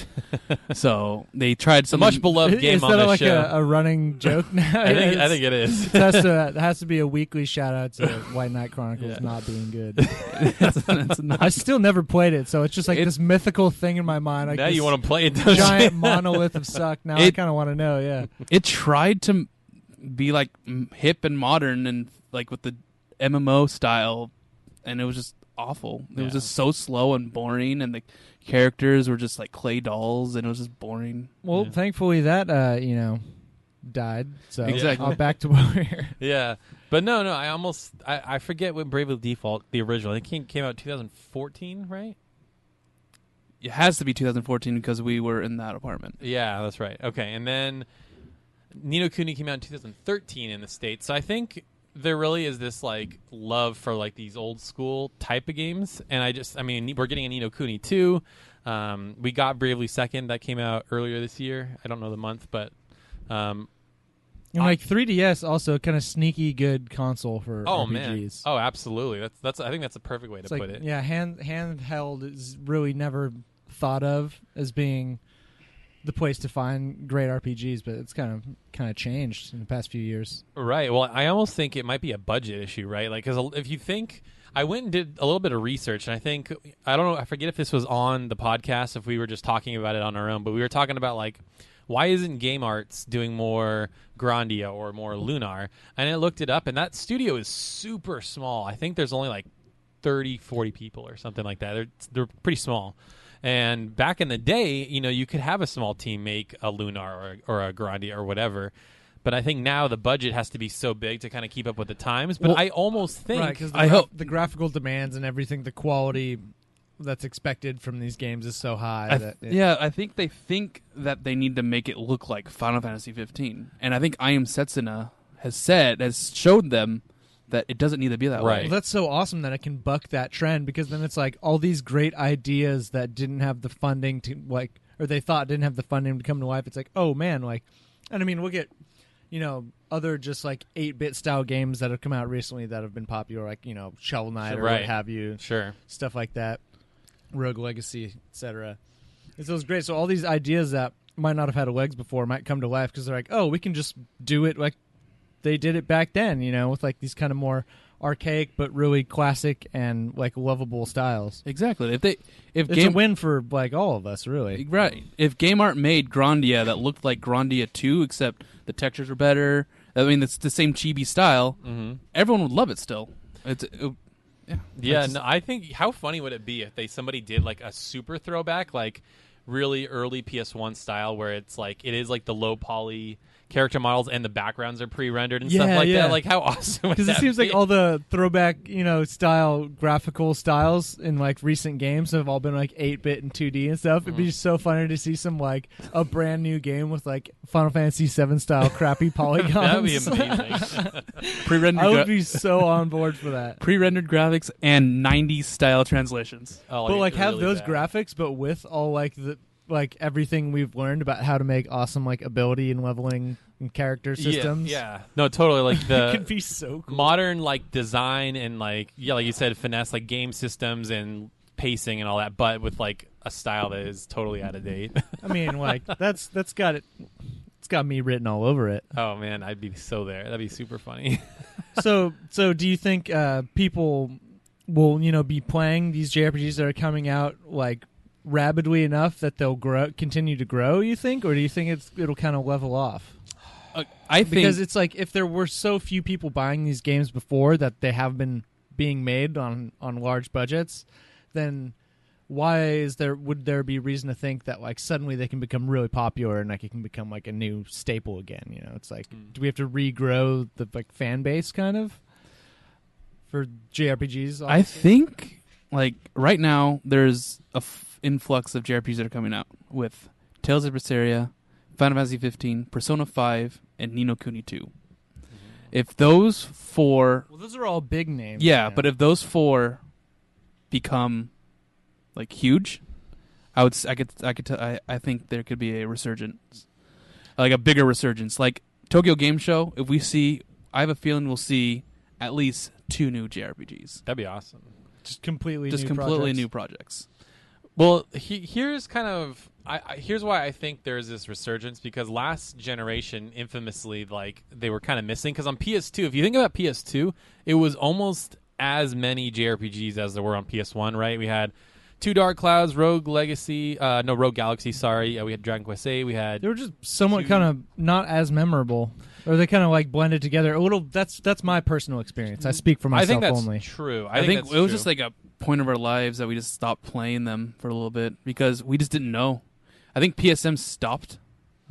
So they tried some much beloved game is on that the like show. A running joke now? I think it is. It has to be a weekly shout out to White Knight Chronicles not being good. it's not. I still never played it, so it's just like this mythical thing in my mind. Like now this you want to play it, don't giant you? monolith of suck. Now I kind of want to know. Yeah, it tried to be like hip and modern and like with the MMO style, and it was just awful. It was just so slow and boring, and the characters were just like clay dolls, and it was just boring. Well, thankfully that died. So exactly. I'm back to where we're here. Yeah, but no, I forget when Bravely Default, the original, it came out 2014, right? It has to be 2014 because we were in that apartment. Yeah, that's right. Okay, and then Ni no Kuni came out in 2013 in the States. So I think there really is this like love for like these old school type of games, and we're getting a Ni no Kuni 2. We got Bravely Second that came out earlier this year. I don't know the month, but and like 3DS also kind of sneaky good console for RPGs. Man, absolutely. That's I think that's a perfect way to put it. Yeah, handheld is really never thought of as being the place to find great RPGs, but it's kind of changed in the past few years. Right. Well, I almost think it might be a budget issue, right? Like, because if you think, I went and did a little bit of research, and I forget if this was on the podcast, if we were just talking about it on our own, but we were talking about like, why isn't Game Arts doing more Grandia or more Lunar? And I looked it up, and that studio is super small. I think there's only like 30, 40 people or something like that. They're pretty small. And back in the day, you could have a small team make a Lunar or a Grandia or whatever. But I think now the budget has to be so big to kind of keep up with the times. But I almost think... Right, because the graphical demands and everything, the quality that's expected from these games is so high. I think they think that they need to make it look like Final Fantasy 15. And I think I Am Setsuna has showed them that it doesn't need to be that way. Well, that's so awesome that it can buck that trend, because then it's like all these great ideas that didn't have the funding to or they thought didn't have the funding to come to life. It's like, oh man, and I mean, we'll get, other just like 8-bit style games that have come out recently that have been popular, like, Shovel Knight or what have you. Sure. Stuff like that. Rogue Legacy, etc. And so it's great. So all these ideas that might not have had legs before might come to life because they're like, oh, we can just do it like they did it back then, with like these kind of more archaic but really classic and like lovable styles. Exactly. If it's a win for like all of us, really. Right. If Game Art made Grandia that looked like Grandia 2, except the textures were better, I mean, it's the same chibi style, everyone would love it still. I think, how funny would it be if somebody did like a super throwback, like really early PS1 style, where it's like, it is like the low poly character models and the backgrounds are pre-rendered and stuff like that. Like, how awesome would Because that it seems be? like all the throwback, style graphical styles in like recent games have all been like 8-bit and 2D and stuff. It'd be just so funny to see some like a brand new game with like Final Fantasy VII style crappy polygons. That'd be amazing. Pre-rendered I would be so on board for that. pre-rendered graphics and 90s style translations. Oh, But like have really those bad. graphics, but with all like the everything we've learned about how to make awesome like ability and leveling and character systems. Yeah. No, totally. Like the it could be so cool. modern like design and like like you said, finesse, like game systems and pacing and all that, but with like a style that is totally out of date. I mean, like that's got it. It's got me written all over it. Oh man, I'd be so there. That'd be super funny. So do you think people will be playing these JRPGs that are coming out like rapidly enough that they'll continue to grow? You think, or do you think it'll kind of level off? I think Because it's like if there were so few people buying these games before that they have been being made on large budgets, then why would there be reason to think that like suddenly they can become really popular and like it can become like a new staple again? It's like, do we have to regrow the like fan base kind of for JRPGs? I think like right now there's a influx of JRPGs that are coming out with Tales of Berseria, Final Fantasy 15, Persona 5, and Ni no Kuni 2. If those four, well, those are all big names. yeah, but if those four become like huge, I think there could be a resurgence, like a bigger resurgence. Like Tokyo Game Show, I have a feeling we'll see at least 2 new JRPGs. That'd be awesome. Just completely new projects. Well, here's kind of here's why I think there's this resurgence, because last generation infamously like they were kind of missing, because on PS2, if you think about PS2, it was almost as many JRPGs as there were on PS1, right? We had Two Dark Clouds, Rogue Galaxy, sorry. We had Dragon Quest VIII. We had. They were just somewhat kind of not as memorable, or they kind of like blended together a little. That's my personal experience. I speak for myself I think that's only. true. I think it was just like a point of our lives that we just stopped playing them for a little bit because we just didn't know. I think PSM stopped.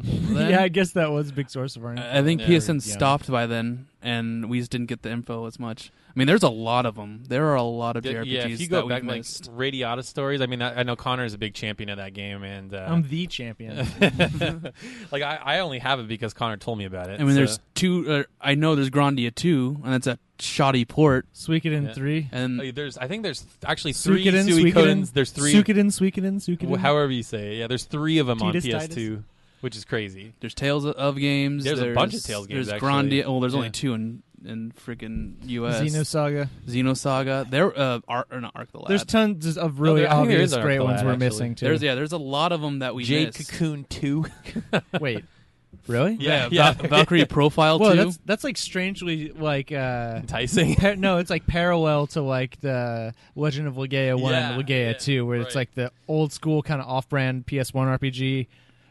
Yeah, I guess that was a big source of our info. I think PSN stopped by then, and we just didn't get the info as much. I mean, there's a lot of them. There are a lot of JRPGs yeah, if you go that back we've like missed. Radiata Stories, I mean, I know Connor is a big champion of that game, and I'm the champion. like I only have it because Connor told me about it. I mean, there's 2. I know there's Grandia 2, and that's a shoddy port. Suikoden 3. And I think there's actually 3 Suikoden, Suikodens. There's 3. Suikoden. However you say it. Yeah, there's 3 of them on Titus, PS2, Titus. Which is crazy. There's Tales of games. There's a bunch of Tales games, There's actually. Grandia. Well, there's only Yeah. 2 in freaking US. Xenosaga. Xenosaga. There, or not Arc the Lad. There's tons of really I think there obvious is an great Arc the ones Lad, we're actually. missing too. There's a lot of them that we Jade missed. Cocoon 2. Wait, really? Yeah. Valkyrie Profile Well, 2. that's like strangely like Enticing. no, it's like parallel to like the Legend of Legaia 1 and Legaia 2, where it's like the old school kind of off-brand PS1 RPG,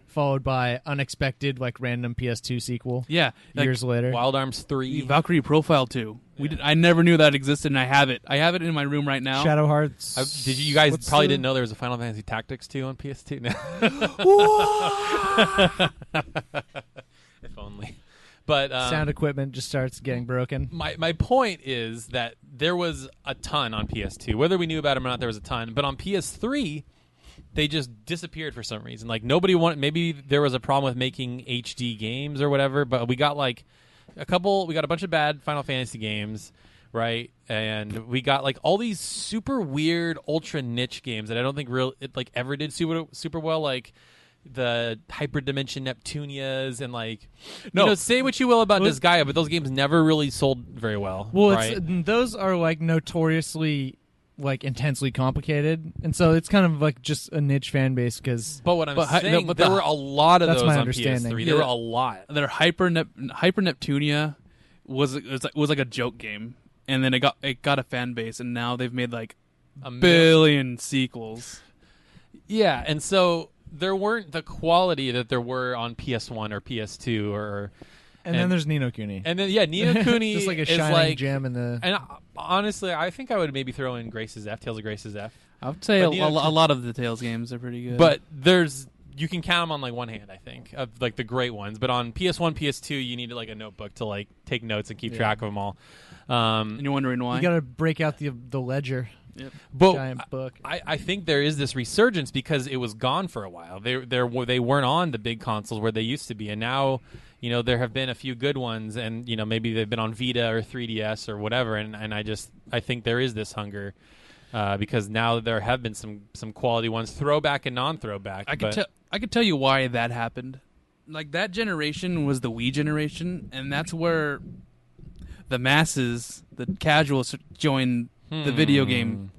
followed by unexpected like random PS2 sequel. Yeah, years later. Wild Arms 3. Valkyrie Profile 2. I never knew that existed, and I have it. I have it in my room right now. Shadow Hearts. Did you guys probably didn't know there was a Final Fantasy Tactics 2 on PS2 now? If only. But sound equipment just starts getting broken. My point is that there was a ton on PS2. Whether we knew about them or not, there was a ton. But on PS3, they just disappeared for some reason. Like nobody wanted. Maybe there was a problem with making HD games or whatever. But we got like we got a bunch of bad Final Fantasy games, right? And we got like all these super weird, ultra niche games that I don't think ever did super well. Like the Hyperdimension Neptunias and like say what you will about Disgaea, but those games never really sold very well. Well, right? Those are like notoriously like intensely complicated, and so it's kind of like just a niche fan base. Because but what I'm saying, there were a lot of that's those my on understanding. PS3. There were a lot. Their Hyper Neptunia was like a joke game, and then it got a fan base, and now they've made like a billion sequels. Yeah, and so there weren't the quality that there were on PS1 or PS2 or. And then there's Ni no Kuni. And then Ni no Kuni just like a is shining like, gem in the. And honestly, I think I would maybe throw in Grace's F, Tales of Grace's F. I would say a lot of the Tales games are pretty good. But there's you can count them on like one hand, I think, of like the great ones. But on PS1, PS2, you needed like a notebook to like take notes and keep track of them all. And you're wondering why? You got to break out the ledger. Yep. But giant book. I think there is this resurgence because it was gone for a while. They weren't on the big consoles where they used to be, and now there have been a few good ones, and maybe they've been on Vita or 3DS or whatever. And I think there is this hunger because now there have been some quality ones, throwback and non-throwback. I could tell you why that happened. Like that generation was the Wii generation, and that's where the masses, the casuals, joined the video game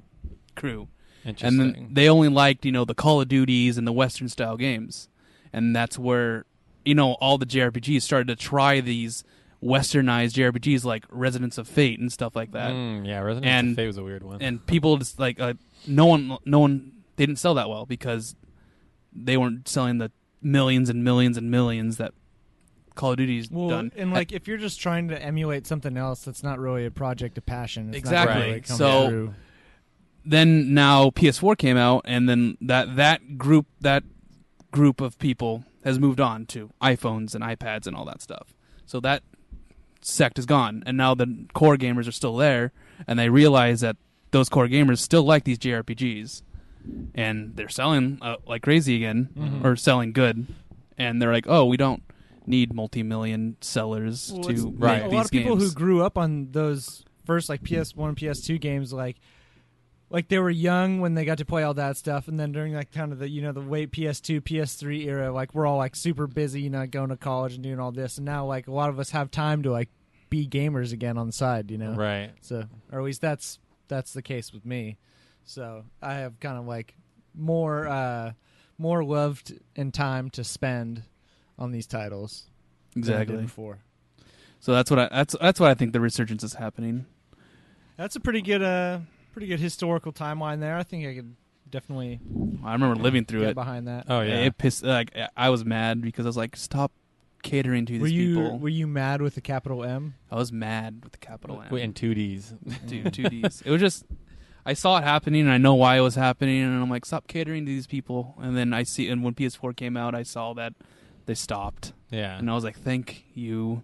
crew. And then they only liked, the Call of Duties and the Western style games. And that's where, all the JRPGs started to try these westernized JRPGs like Resonance of Fate and stuff like that. Resonance of Fate was a weird one. And people just like no one they didn't sell that well because they weren't selling the millions and millions and millions that Call of Duty's done. And like if you're just trying to emulate something else, that's not really a project of passion. It's exactly. Not really so through. Then now PS4 came out, and then that group of people has moved on to iPhones and iPads and all that stuff. So that sect is gone, and now the core gamers are still there, and they realize that those core gamers still like these JRPGs, and they're selling like crazy again, or selling good, and they're like, oh, we don't need multi-million sellers to make these games. A lot of people who grew up on those first like PS1, PS2 games, like they were young when they got to play all that stuff, and then during like kind of the the late PS2, PS3 era, like we're all like super busy, going to college and doing all this, and now like a lot of us have time to like be gamers again on the side, Right. So, or at least that's the case with me. So I have kind of like more love and time to spend on these titles. Exactly. Than I did before. So that's what I think the resurgence is happening. That's a pretty good historical timeline there. I think I could definitely. I remember living through it. Behind that. Oh yeah. It pissed. Like I was mad because I was like, stop catering to these people. Were you mad with the capital M? I was mad with the capital M. And 2Ds. Dude, 2Ds. It was just. I saw it happening, and I know why it was happening, and I'm like, stop catering to these people. And then and when PS4 came out, I saw that they stopped. Yeah. And I was like, thank you.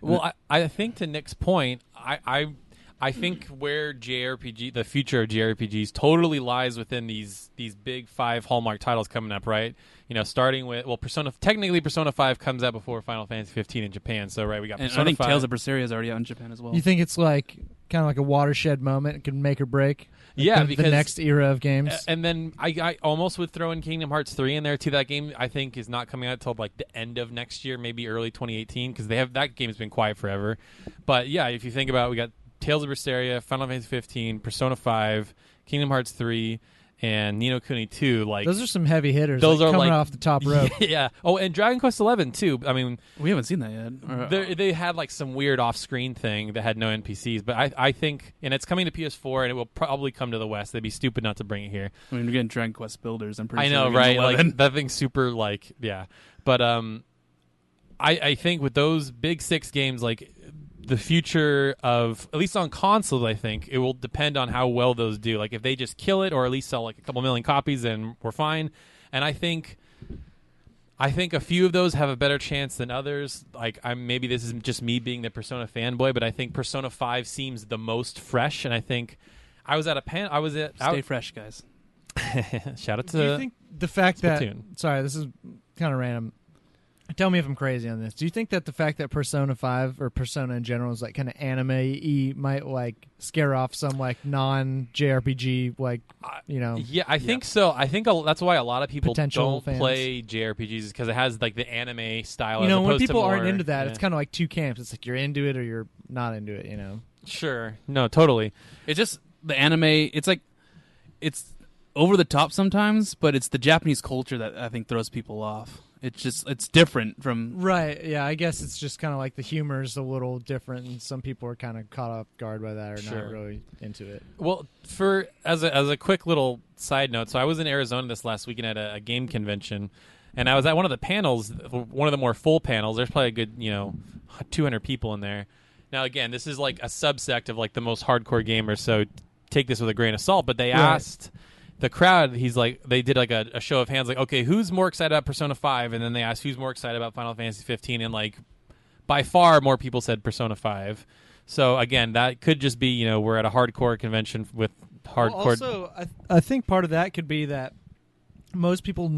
Well, I think to Nick's point, I think where the future of JRPGs totally lies within these big 5 Hallmark titles coming up, right? Starting with technically Persona 5 comes out before Final Fantasy 15 in Japan, so right, we got Persona 5. I think Tales of Berseria is already out in Japan as well. You think it's like kind of like a watershed moment? It can make or break. Yeah, because the next era of games. And then I almost would throw in Kingdom Hearts 3 in there too. That game I think is not coming out till like the end of next year, maybe early 2018, because that game's been quiet forever. But yeah, if you think about it, we got Tales of Berseria, Final Fantasy 15, Persona 5, Kingdom Hearts 3, and Ni no Kuni 2. Like those are some heavy hitters. Those are coming like, off the top rope. Yeah. Oh, and Dragon Quest 11 too. I mean, we haven't seen that yet. They had like some weird off-screen thing that had no NPCs, but I think, and it's coming to PS4, and it will probably come to the West. They'd be stupid not to bring it here. I mean, we're getting Dragon Quest Builders. I'm pretty I sure. know, right? Like that thing's super, like, yeah. But I think with those big 6 games, like the future of, at least on consoles, I think it will depend on how well those do. Like if they just kill it, or at least sell like a couple million copies, then we're fine. And I think a few of those have a better chance than others. Like maybe this is just me being the Persona fanboy, but I think Persona 5 seems the most fresh. And I think I was at Stay fresh, guys. Shout out to. Do you think the fact Splatoon. that sorry, this is kind of random. Tell me if I'm crazy on this. Do you think that the fact that Persona 5 or Persona in general is like kind of anime-y might like scare off some like non-JRPG Yeah, I think so. I think that's why a lot of people Potential don't fans. play JRPGs, because it has like the anime style. When people aren't into that, it's kind of like two camps. It's like you're into it or you're not into it. Sure. No, totally. It's just the anime. It's like it's over the top sometimes, but it's the Japanese culture that I think throws people off. It's different from right. Yeah, I guess it's just kind of like the humor's a little different, and some people are kind of caught off guard by that or Sure. not really into it. Well, as a quick little side note, so I was in Arizona this last weekend at a game convention, and I was at one of the panels, one of the more full panels. There's probably a good 200 people in there. Now again, this is like a subsect of like the most hardcore gamers, so take this with a grain of salt. But they asked the crowd, he's like, they did like a show of hands, like, okay, who's more excited about Persona 5? And then they asked who's more excited about Final Fantasy 15, and like by far more people said Persona 5. So again, that could just be, we're at a hardcore convention with hardcore. Well, also, I think part of that could be that most people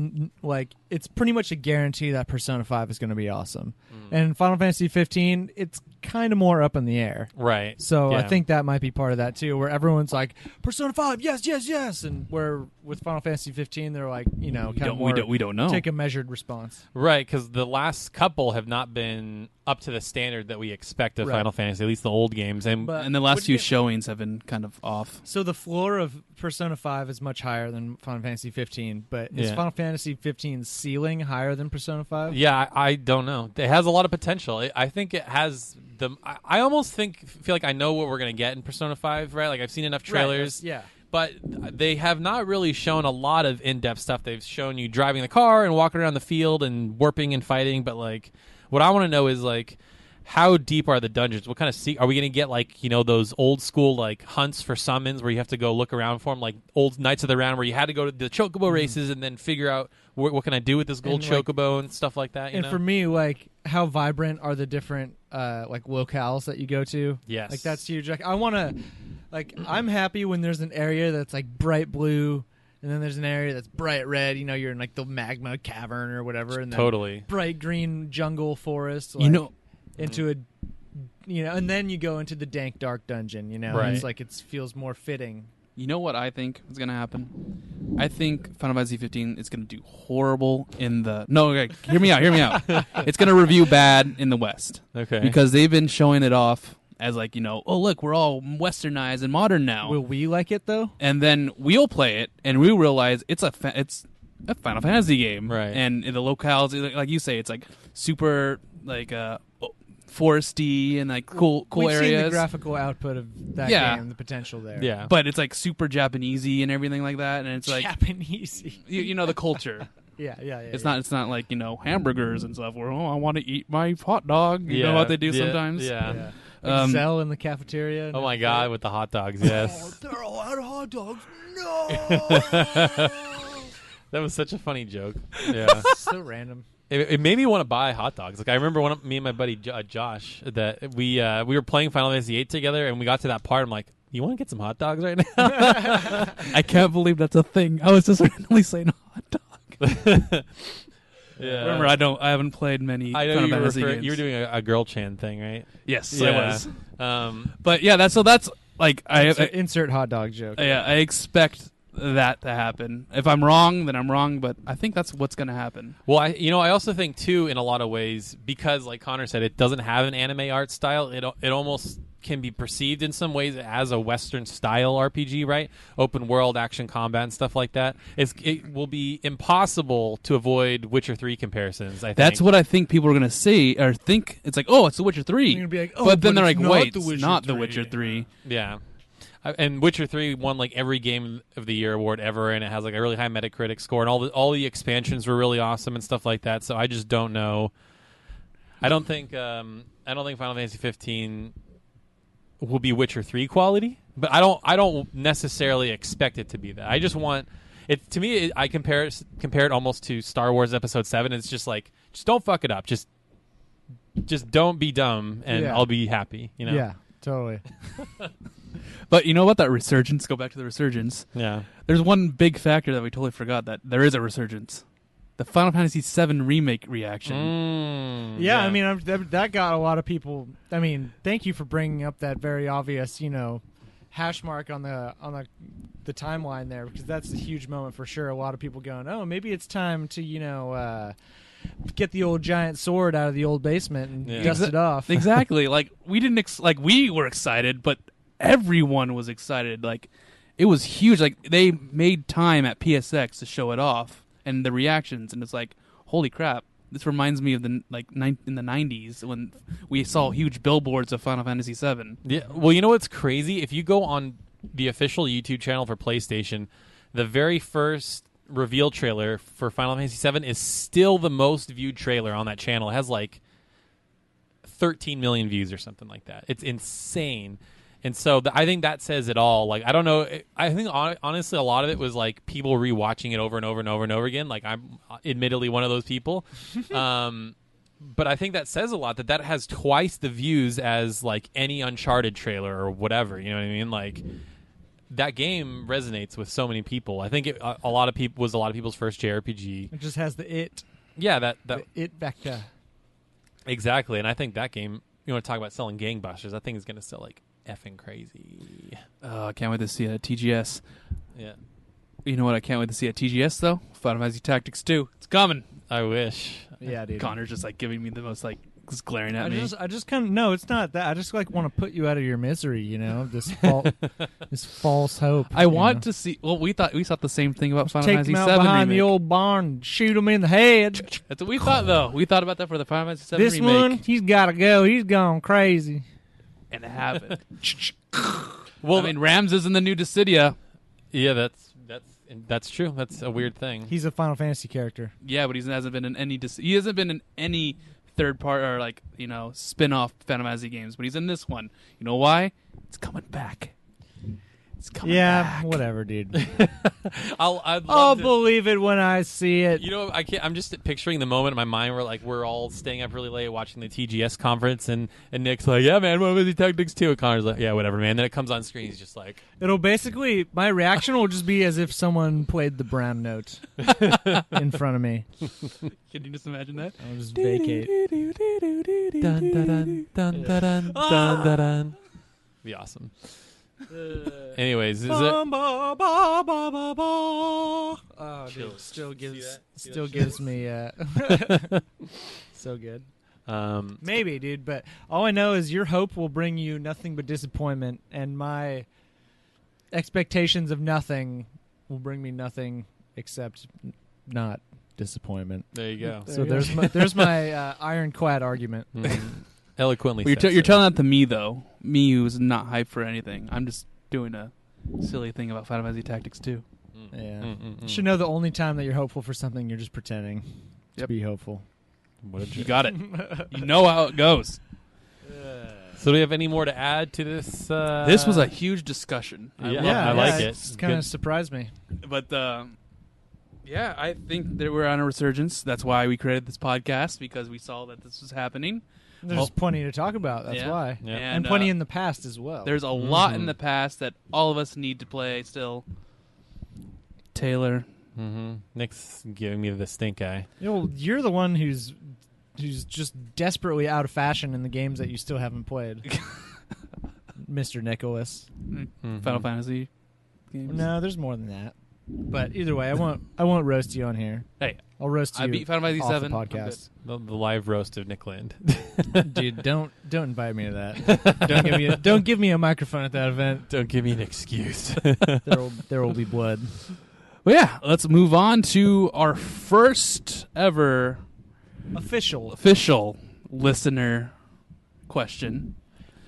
it's pretty much a guarantee that Persona 5 is going to be awesome. And Final Fantasy 15, it's kind of more up in the air. Right. So Yeah. I think that might be part of that too, where everyone's like, Persona 5, yes, yes, yes. And where with Final Fantasy 15, they're like, kind of more we don't know. take a measured response. Right, because the last couple have not been up to the standard that we expect of Right. Final Fantasy, at least the old games. And And the last Would few you- showings have been kind of off. So the floor of Persona 5 is much higher than Final Fantasy 15, but is Yeah. Final Fantasy 15's ceiling higher than Persona 5? yeah, I don't know. It has a lot of potential. I think it has the. I almost feel like I know what we're gonna get in Persona 5. Right, like I've seen enough trailers. Yeah. But they have not really shown a lot of in-depth stuff. They've shown you driving the car and walking around the field and warping and fighting. But like, what I want to know is like, how deep are the dungeons? What kind of are we going to get? Like, those old school like hunts for summons where you have to go look around for them, like old Knights of the Round where you had to go to the chocobo races and then figure out what can I do with this gold And, like- chocobo and stuff like that. And for me, like, how vibrant are the different locales that you go to? Yes. Like, that's huge. Like, I want to, like, I'm happy when there's an area that's like bright blue, and then there's an area that's bright red. You're in like the magma cavern or whatever, and then Totally. bright green jungle forest. You know- into a, and then you go into the dank dark dungeon. Right. It's like it feels more fitting. You know what I think is going to happen? I think Final Fantasy 15 is going to do horrible in the... No, okay, hear me out. It's going to review bad in the West. Okay. Because they've been showing it off as like, oh, look, we're all westernized and modern now. Will we like it, though? And then we'll play it, and we'll realize it's a Final Fantasy game. Right. And the locales, like you say, it's like super, like, foresty and like cool We've areas. seen the graphical output of that Yeah. game, the potential there. Yeah. But it's like super Japanesey and everything like that, and it's like Japanese. you know the culture. Yeah. It's not like hamburgers and stuff where I want to eat my hot dog. You know what they do sometimes. Yeah. Like Zell in the cafeteria. Oh my God, with the hot dogs, yes. They're all out of hot dogs. No. That was such a funny joke. Yeah. So random. It made me want to buy hot dogs. Like I remember me and my buddy Josh that we were playing Final Fantasy VIII together, and we got to that part. I'm like, "You want to get some hot dogs right now?" I can't believe that's a thing. I was just randomly saying hot dog. Yeah. Remember, I haven't played many. I know Final you Fantasy games. you were doing a girl Chan thing, right? Yes, Yeah. I was. But yeah, that's like insert hot dog joke. Yeah, I expect that to happen. If I'm wrong, then I'm wrong, but I think that's what's going to happen. Well, I also think too, in a lot of ways, because like Connor said, it doesn't have an anime art style. It almost can be perceived in some ways as a Western style RPG, right? Open world action combat and stuff like that. It will be impossible to avoid Witcher 3 comparisons. I think That's what I think people are going to say or think. It's like, oh, it's The Witcher 3. You're gonna be like, oh, but then they're it's like, not wait, The it's Witcher not The 3. Witcher 3. Yeah. And Witcher 3 won like every Game of the Year award ever, and it has like a really high Metacritic score, and all the expansions were really awesome and stuff like that. So I just don't know. I don't think Final Fantasy 15 will be Witcher 3 quality, but I don't necessarily expect it to be that. I just want it to me. I compare it almost to Star Wars Episode 7. It's just like, just don't fuck it up. Just don't be dumb, and Yeah. I'll be happy. Yeah, totally. But you know what? That resurgence, go back to the resurgence. Yeah. There's one big factor that we totally forgot, that there is a resurgence. The Final Fantasy VII Remake reaction. Yeah, I mean, that got a lot of people. I mean, thank you for bringing up that very obvious, hash mark on the timeline there, because that's a huge moment for sure. A lot of people going, oh, maybe it's time to, get the old giant sword out of the old basement and dust it off. Exactly. Like we didn't we were excited, but everyone was excited. Like it was huge. Like they made time at PSX to show it off and the reactions, and it's like, holy crap. This reminds me of in the 90s when we saw huge billboards of Final Fantasy VII. Yeah. Well, you know what's crazy? If you go on the official YouTube channel for PlayStation, the very first reveal trailer for Final Fantasy VII is still the most viewed trailer on that channel. It has like 13 million views or something like that. It's insane. And so I think that says it all. Like, I don't know. I think honestly, a lot of it was like people rewatching it over and over and over and over again. Like, I'm admittedly one of those people. But I think that says a lot that has twice the views as like any Uncharted trailer or whatever. You know what I mean? Like, that game resonates with so many people. I think a lot of people's first JRPG. It just has the it. Yeah, the it vector. Exactly, and I think that game. You want to talk about selling gangbusters? That thing is going to sell like effing crazy. Oh, I can't wait to see it at TGS. Yeah. You know what I can't wait to see at TGS, though? Final Fantasy Tactics 2. It's coming. I wish. Yeah, dude. Connor's just, like, giving me the most, like, just glaring at me. I just kind of... No, it's not that. I just, like, want to put you out of your misery, you know? This false hope. I want to see... Well, we thought the same thing about Final Fantasy 7 Take them out behind remake. the old barn, shoot them in the head. That's what we thought, though. We thought about that for the Final Fantasy 7 this remake. This one, he's got to go. He's gone crazy. And it happened. Well, I mean, Rams is in the new Dissidia. Yeah, that's true. That's a weird thing. He's a Final Fantasy character. Yeah, but he hasn't been in any third part or like spin-off Final Fantasy games. But he's in this one. You know why? It's coming back. It's coming back. Whatever, dude. I'll believe it when I see it. You know, I can't. I'm just picturing the moment in my mind where like we're all staying up really late watching the TGS conference, and Nick's like, "Yeah, man, what was the Tactics 2?" And Connor's like, "Yeah, whatever, man." Then it comes on screen, he's just like, "It'll basically my reaction will just be as if someone played the brown note in front of me." Can you just imagine that? I'll just vacate. Dun dun dun dun dun dun dun. Be awesome. Anyways, is it? Oh, dude, still gives me so good. Maybe, dude, but all I know is your hope will bring you nothing but disappointment, and my expectations of nothing will bring me nothing except not disappointment. There you go. So there's my ironclad argument. Eloquently. Well, you're telling that to me, though. Me, who's not hyped for anything. I'm just doing a silly thing about Final Fantasy Tactics 2. Yeah. You should know the only time that you're hopeful for something, you're just pretending to be hopeful. You got it. You know how it goes. So do we have any more to add to this? This was a huge discussion. I like it. It's kind of surprised me. But yeah, I think that we're on a resurgence. That's why we created this podcast, because we saw that this was happening. There's plenty to talk about. That's why. Yeah. And plenty in the past as well. There's a lot in the past that all of us need to play still. Taylor. Nick's giving me the stink eye. You're the one who's just desperately out of fashion in the games that you still haven't played. Mr. Nicholas. Final Fantasy games. No, there's more than that. But either way, I won't roast you on here. Hey, I'll roast you. I beat Final Fantasy off 7 the podcast. The live roast of Nick Land. Dude, don't invite me to that. Don't give me a microphone at that event. Don't give me an excuse. There will be blood. Well, yeah, let's move on to our first ever official listener question.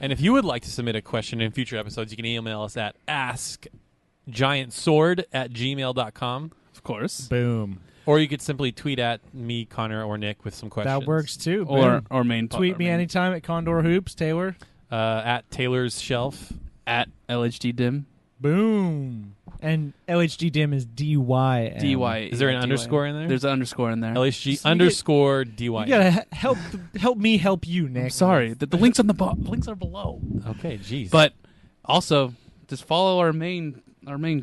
And if you would like to submit a question in future episodes, you can email us at askgiantsword@gmail.com. Of course. Boom. Or you could simply tweet at me, Connor, or Nick with some questions. That works too. Or main tweet me anytime at Condor Hoops, Taylor. At Taylor's Shelf. At LHD Dim. Boom. And LHD Dim is DY. DY. Is there an underscore in there? There's an underscore in there. LHG underscore DY. You gotta help me help you, Nick. I'm sorry. The links on the links are below. Okay, jeez. But also, just follow our main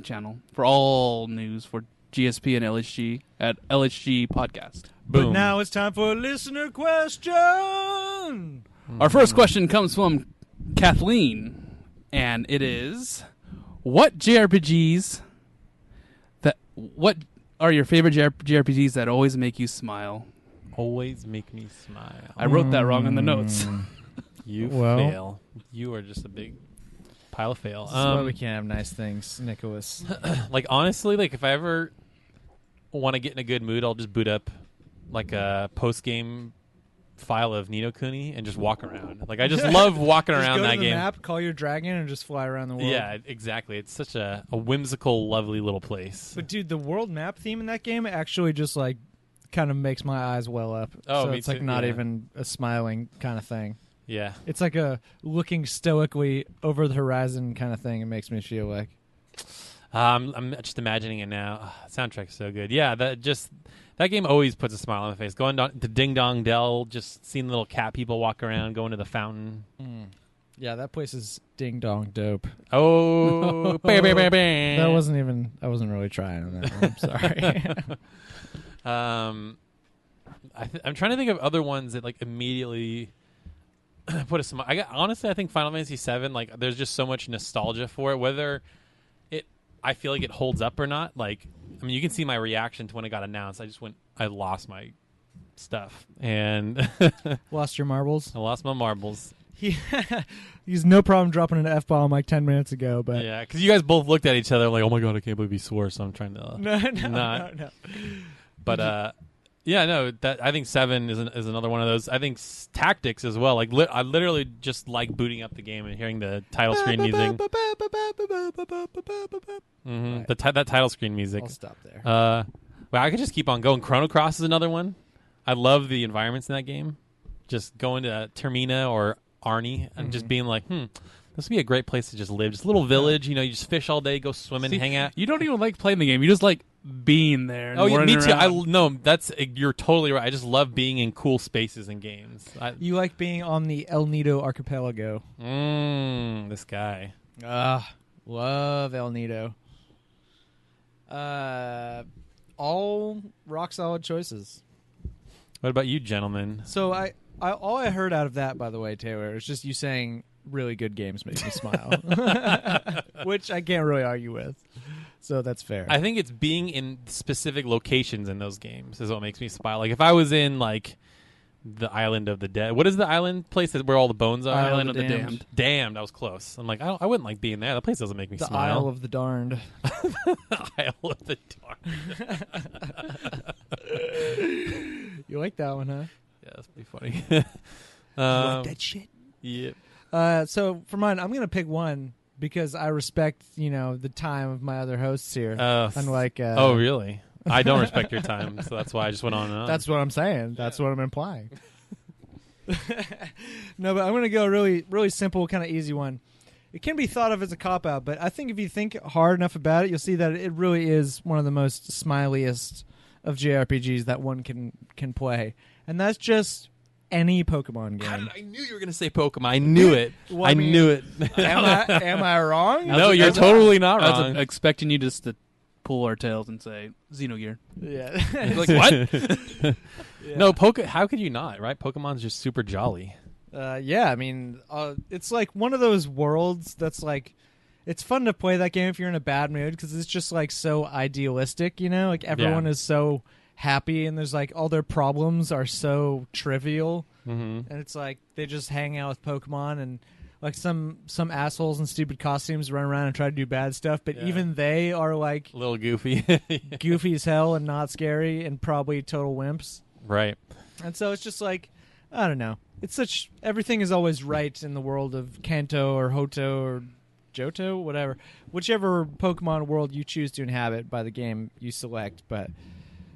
channel for all news for GSP and LHG at LHG Podcast. Boom. But now it's time for a listener question. Our first question comes from Kathleen, and it is: What are your favorite JRPGs that always make you smile? Always make me smile. I wrote that wrong in the notes. You fail. You are just a big pile of fail. This is why we can't have nice things, Nicholas. Like, honestly, like if I ever want to get in a good mood, I'll just boot up like a post-game file of Ni no Kuni and just walk around. Like, I just love walking around go that to the game. Map, call your dragon, and just fly around the world. Yeah, exactly. It's such a whimsical, lovely little place. But dude, the world map theme in that game actually just like kind of makes my eyes well up. Oh, so me it's like too, not yeah. even a smiling kind of thing. Yeah. It's like a looking stoically over the horizon kind of thing. It makes me feel like. I'm just imagining it now. Soundtrack's so good. Yeah, that game always puts a smile on my face. Going down to Ding Dong Dell, just seeing little cat people walk around, going to the fountain. Yeah, that place is ding dong dope. Oh, bam, bam, bam, bam. That wasn't even. I wasn't really trying on that one. I'm sorry. I'm trying to think of other ones that like immediately put a smile. Honestly, I think Final Fantasy VII. Like, there's just so much nostalgia for it. Whether I feel like it holds up or not. Like, I mean, you can see my reaction to when it got announced. I lost my stuff and Lost your marbles. I lost my marbles. He's no problem dropping an F-bomb like 10 minutes ago, but Yeah, because you guys both looked at each other like, "Oh my god, I can't believe he swore." So I'm trying to no. But yeah, no. That I think 7 is another one of those. I think Tactics as well. Like I literally just like booting up the game and hearing the title screen music. Right. That title screen music. I'll stop there. Well, I could just keep on going. Chrono Cross is another one. I love the environments in that game. Just going to Termina or Arnie and just being like, this would be a great place to just live. Just a little village, you just fish all day, go swimming, hang out. You don't even like playing the game. You just like being there. And Yeah, me too. around. You're totally right. I just love being in cool spaces and games. You like being on the El Nido archipelago. This guy. Love El Nido. All rock solid choices. What about you, gentlemen? So all I heard out of that, by the way, Taylor, is just you saying really good games make me smile, which I can't really argue with. So that's fair. I think it's being in specific locations in those games is what makes me smile. Like if I was in like the Island of the Dead. What is the island place where all the bones are? Island of the Damned. Damned. I was close. I'm like, I wouldn't like being there. That place doesn't make me the smile. Isle of the Darned. Isle of the Darned. You like that one, huh? Yeah, that's pretty funny. Like that shit. Yep. So for mine, I'm going to pick one because I respect, the time of my other hosts here. Unlike, oh, really? I don't respect your time, so that's why I just went on and on. That's what I'm saying. That's what I'm implying. No, but I'm going to go really, really simple, kind of easy one. It can be thought of as a cop-out, but I think if you think hard enough about it, you'll see that it really is one of the most smiliest of JRPGs that one can play. And that's just any Pokemon game. I knew you were going to say Pokemon. I knew it. Well, I knew it. Am I wrong? No, you're totally not I was wrong. expecting you just to pull our tails and say Xenogear. Yeah. Like, what? Yeah. No, how could you not, right? Pokemon's just super jolly. Yeah, I mean, it's like one of those worlds that's like, it's fun to play that game if you're in a bad mood because it's just like so idealistic, like everyone is so happy and there's like all their problems are so trivial, and it's like they just hang out with Pokemon and like some assholes in stupid costumes run around and try to do bad stuff, but even they are like a little goofy, goofy as hell and not scary and probably total wimps, right? And so it's just like, I don't know. It's everything is always right in the world of Kanto or Hoto or Johto, whatever. Whichever Pokemon world you choose to inhabit by the game you select. But,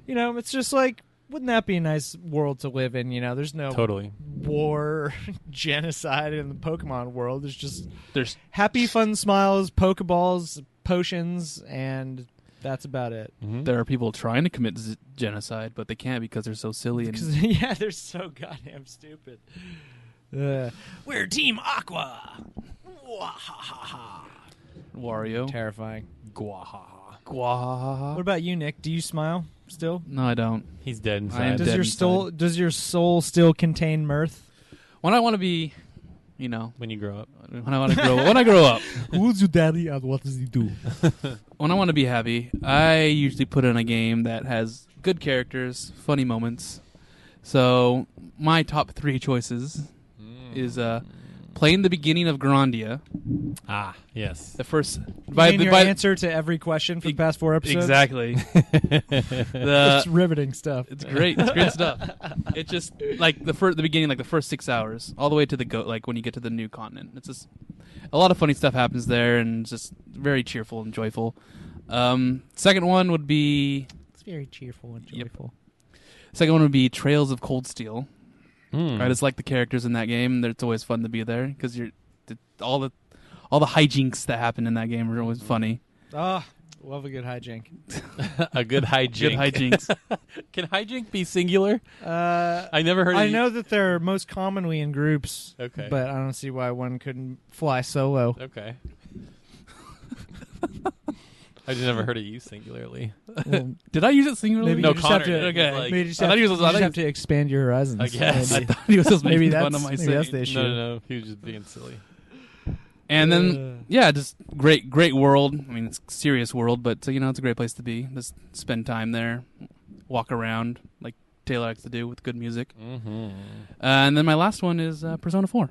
it's just like, wouldn't that be a nice world to live in? There's no totally war or genocide in the Pokemon world. There's happy, fun smiles, Pokeballs, potions, and that's about it. There are people trying to commit genocide, but they can't because they're so silly. Yeah, they're so goddamn stupid. We're Team Aqua. Wario. Terrifying. Gwahaha. What about you, Nick? Do you smile still? No, I don't. He's dead inside. I am dead inside. Does your soul still contain mirth? When I want to be, when you grow up. When I grow up. Who's your daddy and what does he do? When I want to be happy, I usually put in a game that has good characters, funny moments. So my top 3 choices is playing the beginning of Grandia. Ah, yes. The first. Your answer to every question for the past 4 episodes? Exactly. It's riveting stuff. It's great. It's great stuff. It's just like the beginning, like the first 6 hours, all the way to like when you get to the new continent. It's just a lot of funny stuff happens there, and it's just very cheerful and joyful. Second one would be. It's very cheerful and joyful. Second one would be Trails of Cold Steel. I just like the characters in that game. It's always fun to be there because all the hijinks that happen in that game are always funny. Love a good hijink. A good hijink. Good hijinks. Can hijink be singular? I never heard. I know that they're most commonly in groups. Okay, but I don't see why one couldn't fly solo. Okay. I just never heard it used singularly. Well, did I use it singularly? Maybe No, you just Connor. have to, Okay. maybe you just I thought he was. have to expand your horizons. I guess. I thought he was just maybe making that's fun of my maybe that's the saying. issue. No. He was just being silly. And then, just great world. I mean, it's a serious world, but it's a great place to be. Just spend time there, walk around like Taylor likes to do with good music. Mm-hmm. And then my last one is Persona 4.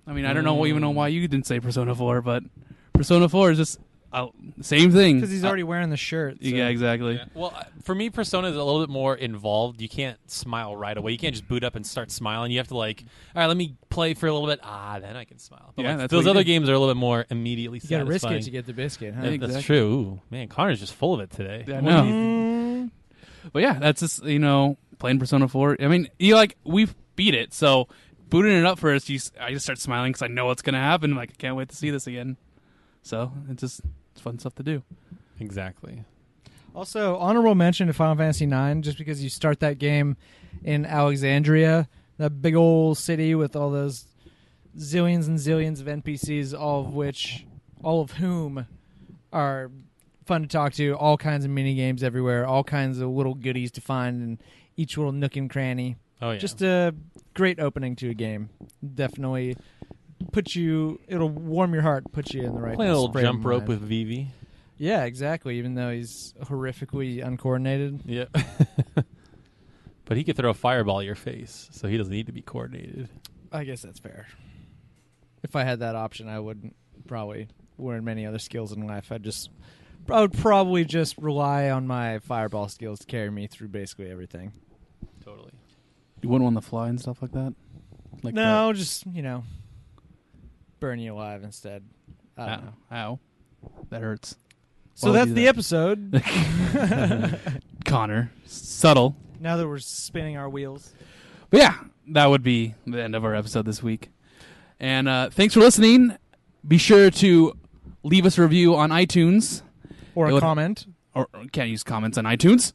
I mean, I don't even know why you didn't say Persona 4, but Persona 4 is just same thing. Because he's already wearing the shirt. So. Yeah, exactly. Yeah. Well, for me, Persona is a little bit more involved. You can't smile right away. You can't just boot up and start smiling. You have to all right, let me play for a little bit. Then I can smile. But That's those other games are a little bit more immediately you got to risk satisfying. it to get the biscuit, huh? Yeah, Exactly. that's true. Ooh, man, Connor's just full of it today. Yeah, I know. But yeah, that's just playing Persona 4. I mean, we've beat it, so booting it up first, I just start smiling because I know what's gonna happen. I'm like, I can't wait to see this again. So it's fun stuff to do. Exactly. Also, honorable mention to Final Fantasy IX, just because you start that game in Alexandria, that big old city with all those zillions and zillions of NPCs, all of whom are fun to talk to, all kinds of mini games everywhere, all kinds of little goodies to find in each little nook and cranny. Oh yeah. Just a great opening to a game. Definitely it'll warm your heart, put you in the right Playing a little frame of jump rope mind. with Vivi. Yeah, exactly, even though he's horrifically uncoordinated. Yeah. But he could throw a fireball at your face, so he doesn't need to be coordinated. I guess that's fair. If I had that option, I wouldn't probably learn many other skills in life. I would probably just rely on my fireball skills to carry me through basically everything. Totally. You wouldn't want to fly and stuff like that? No, just, burn you alive instead. I don't know. Ow. That hurts. So that's the episode. Connor. Subtle. Now that we're spinning our wheels. But yeah, that would be the end of our episode this week. And thanks for listening. Be sure to leave us a review on iTunes. Or a comment. Or can't use comments on iTunes.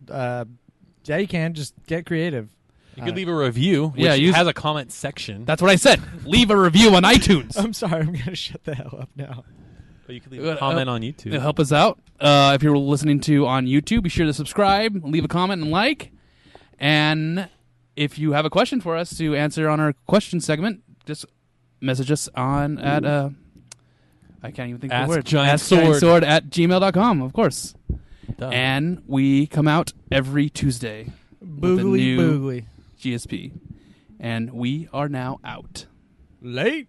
Yeah, you can. Just get creative. You could leave a review, which has a comment section. That's what I said. Leave a review on iTunes. I'm sorry. I'm going to shut the hell up now. But you could leave a comment on YouTube. It'll help us out. If you're listening on YouTube, be sure to subscribe, leave a comment, and like. And if you have a question for us to answer on our question segment, just message us on at I can't even think of the word. AskGiantSword at gmail.com, of course. Duh. And we come out every Tuesday. Boogly boogly. GSP. And we are now out. Late.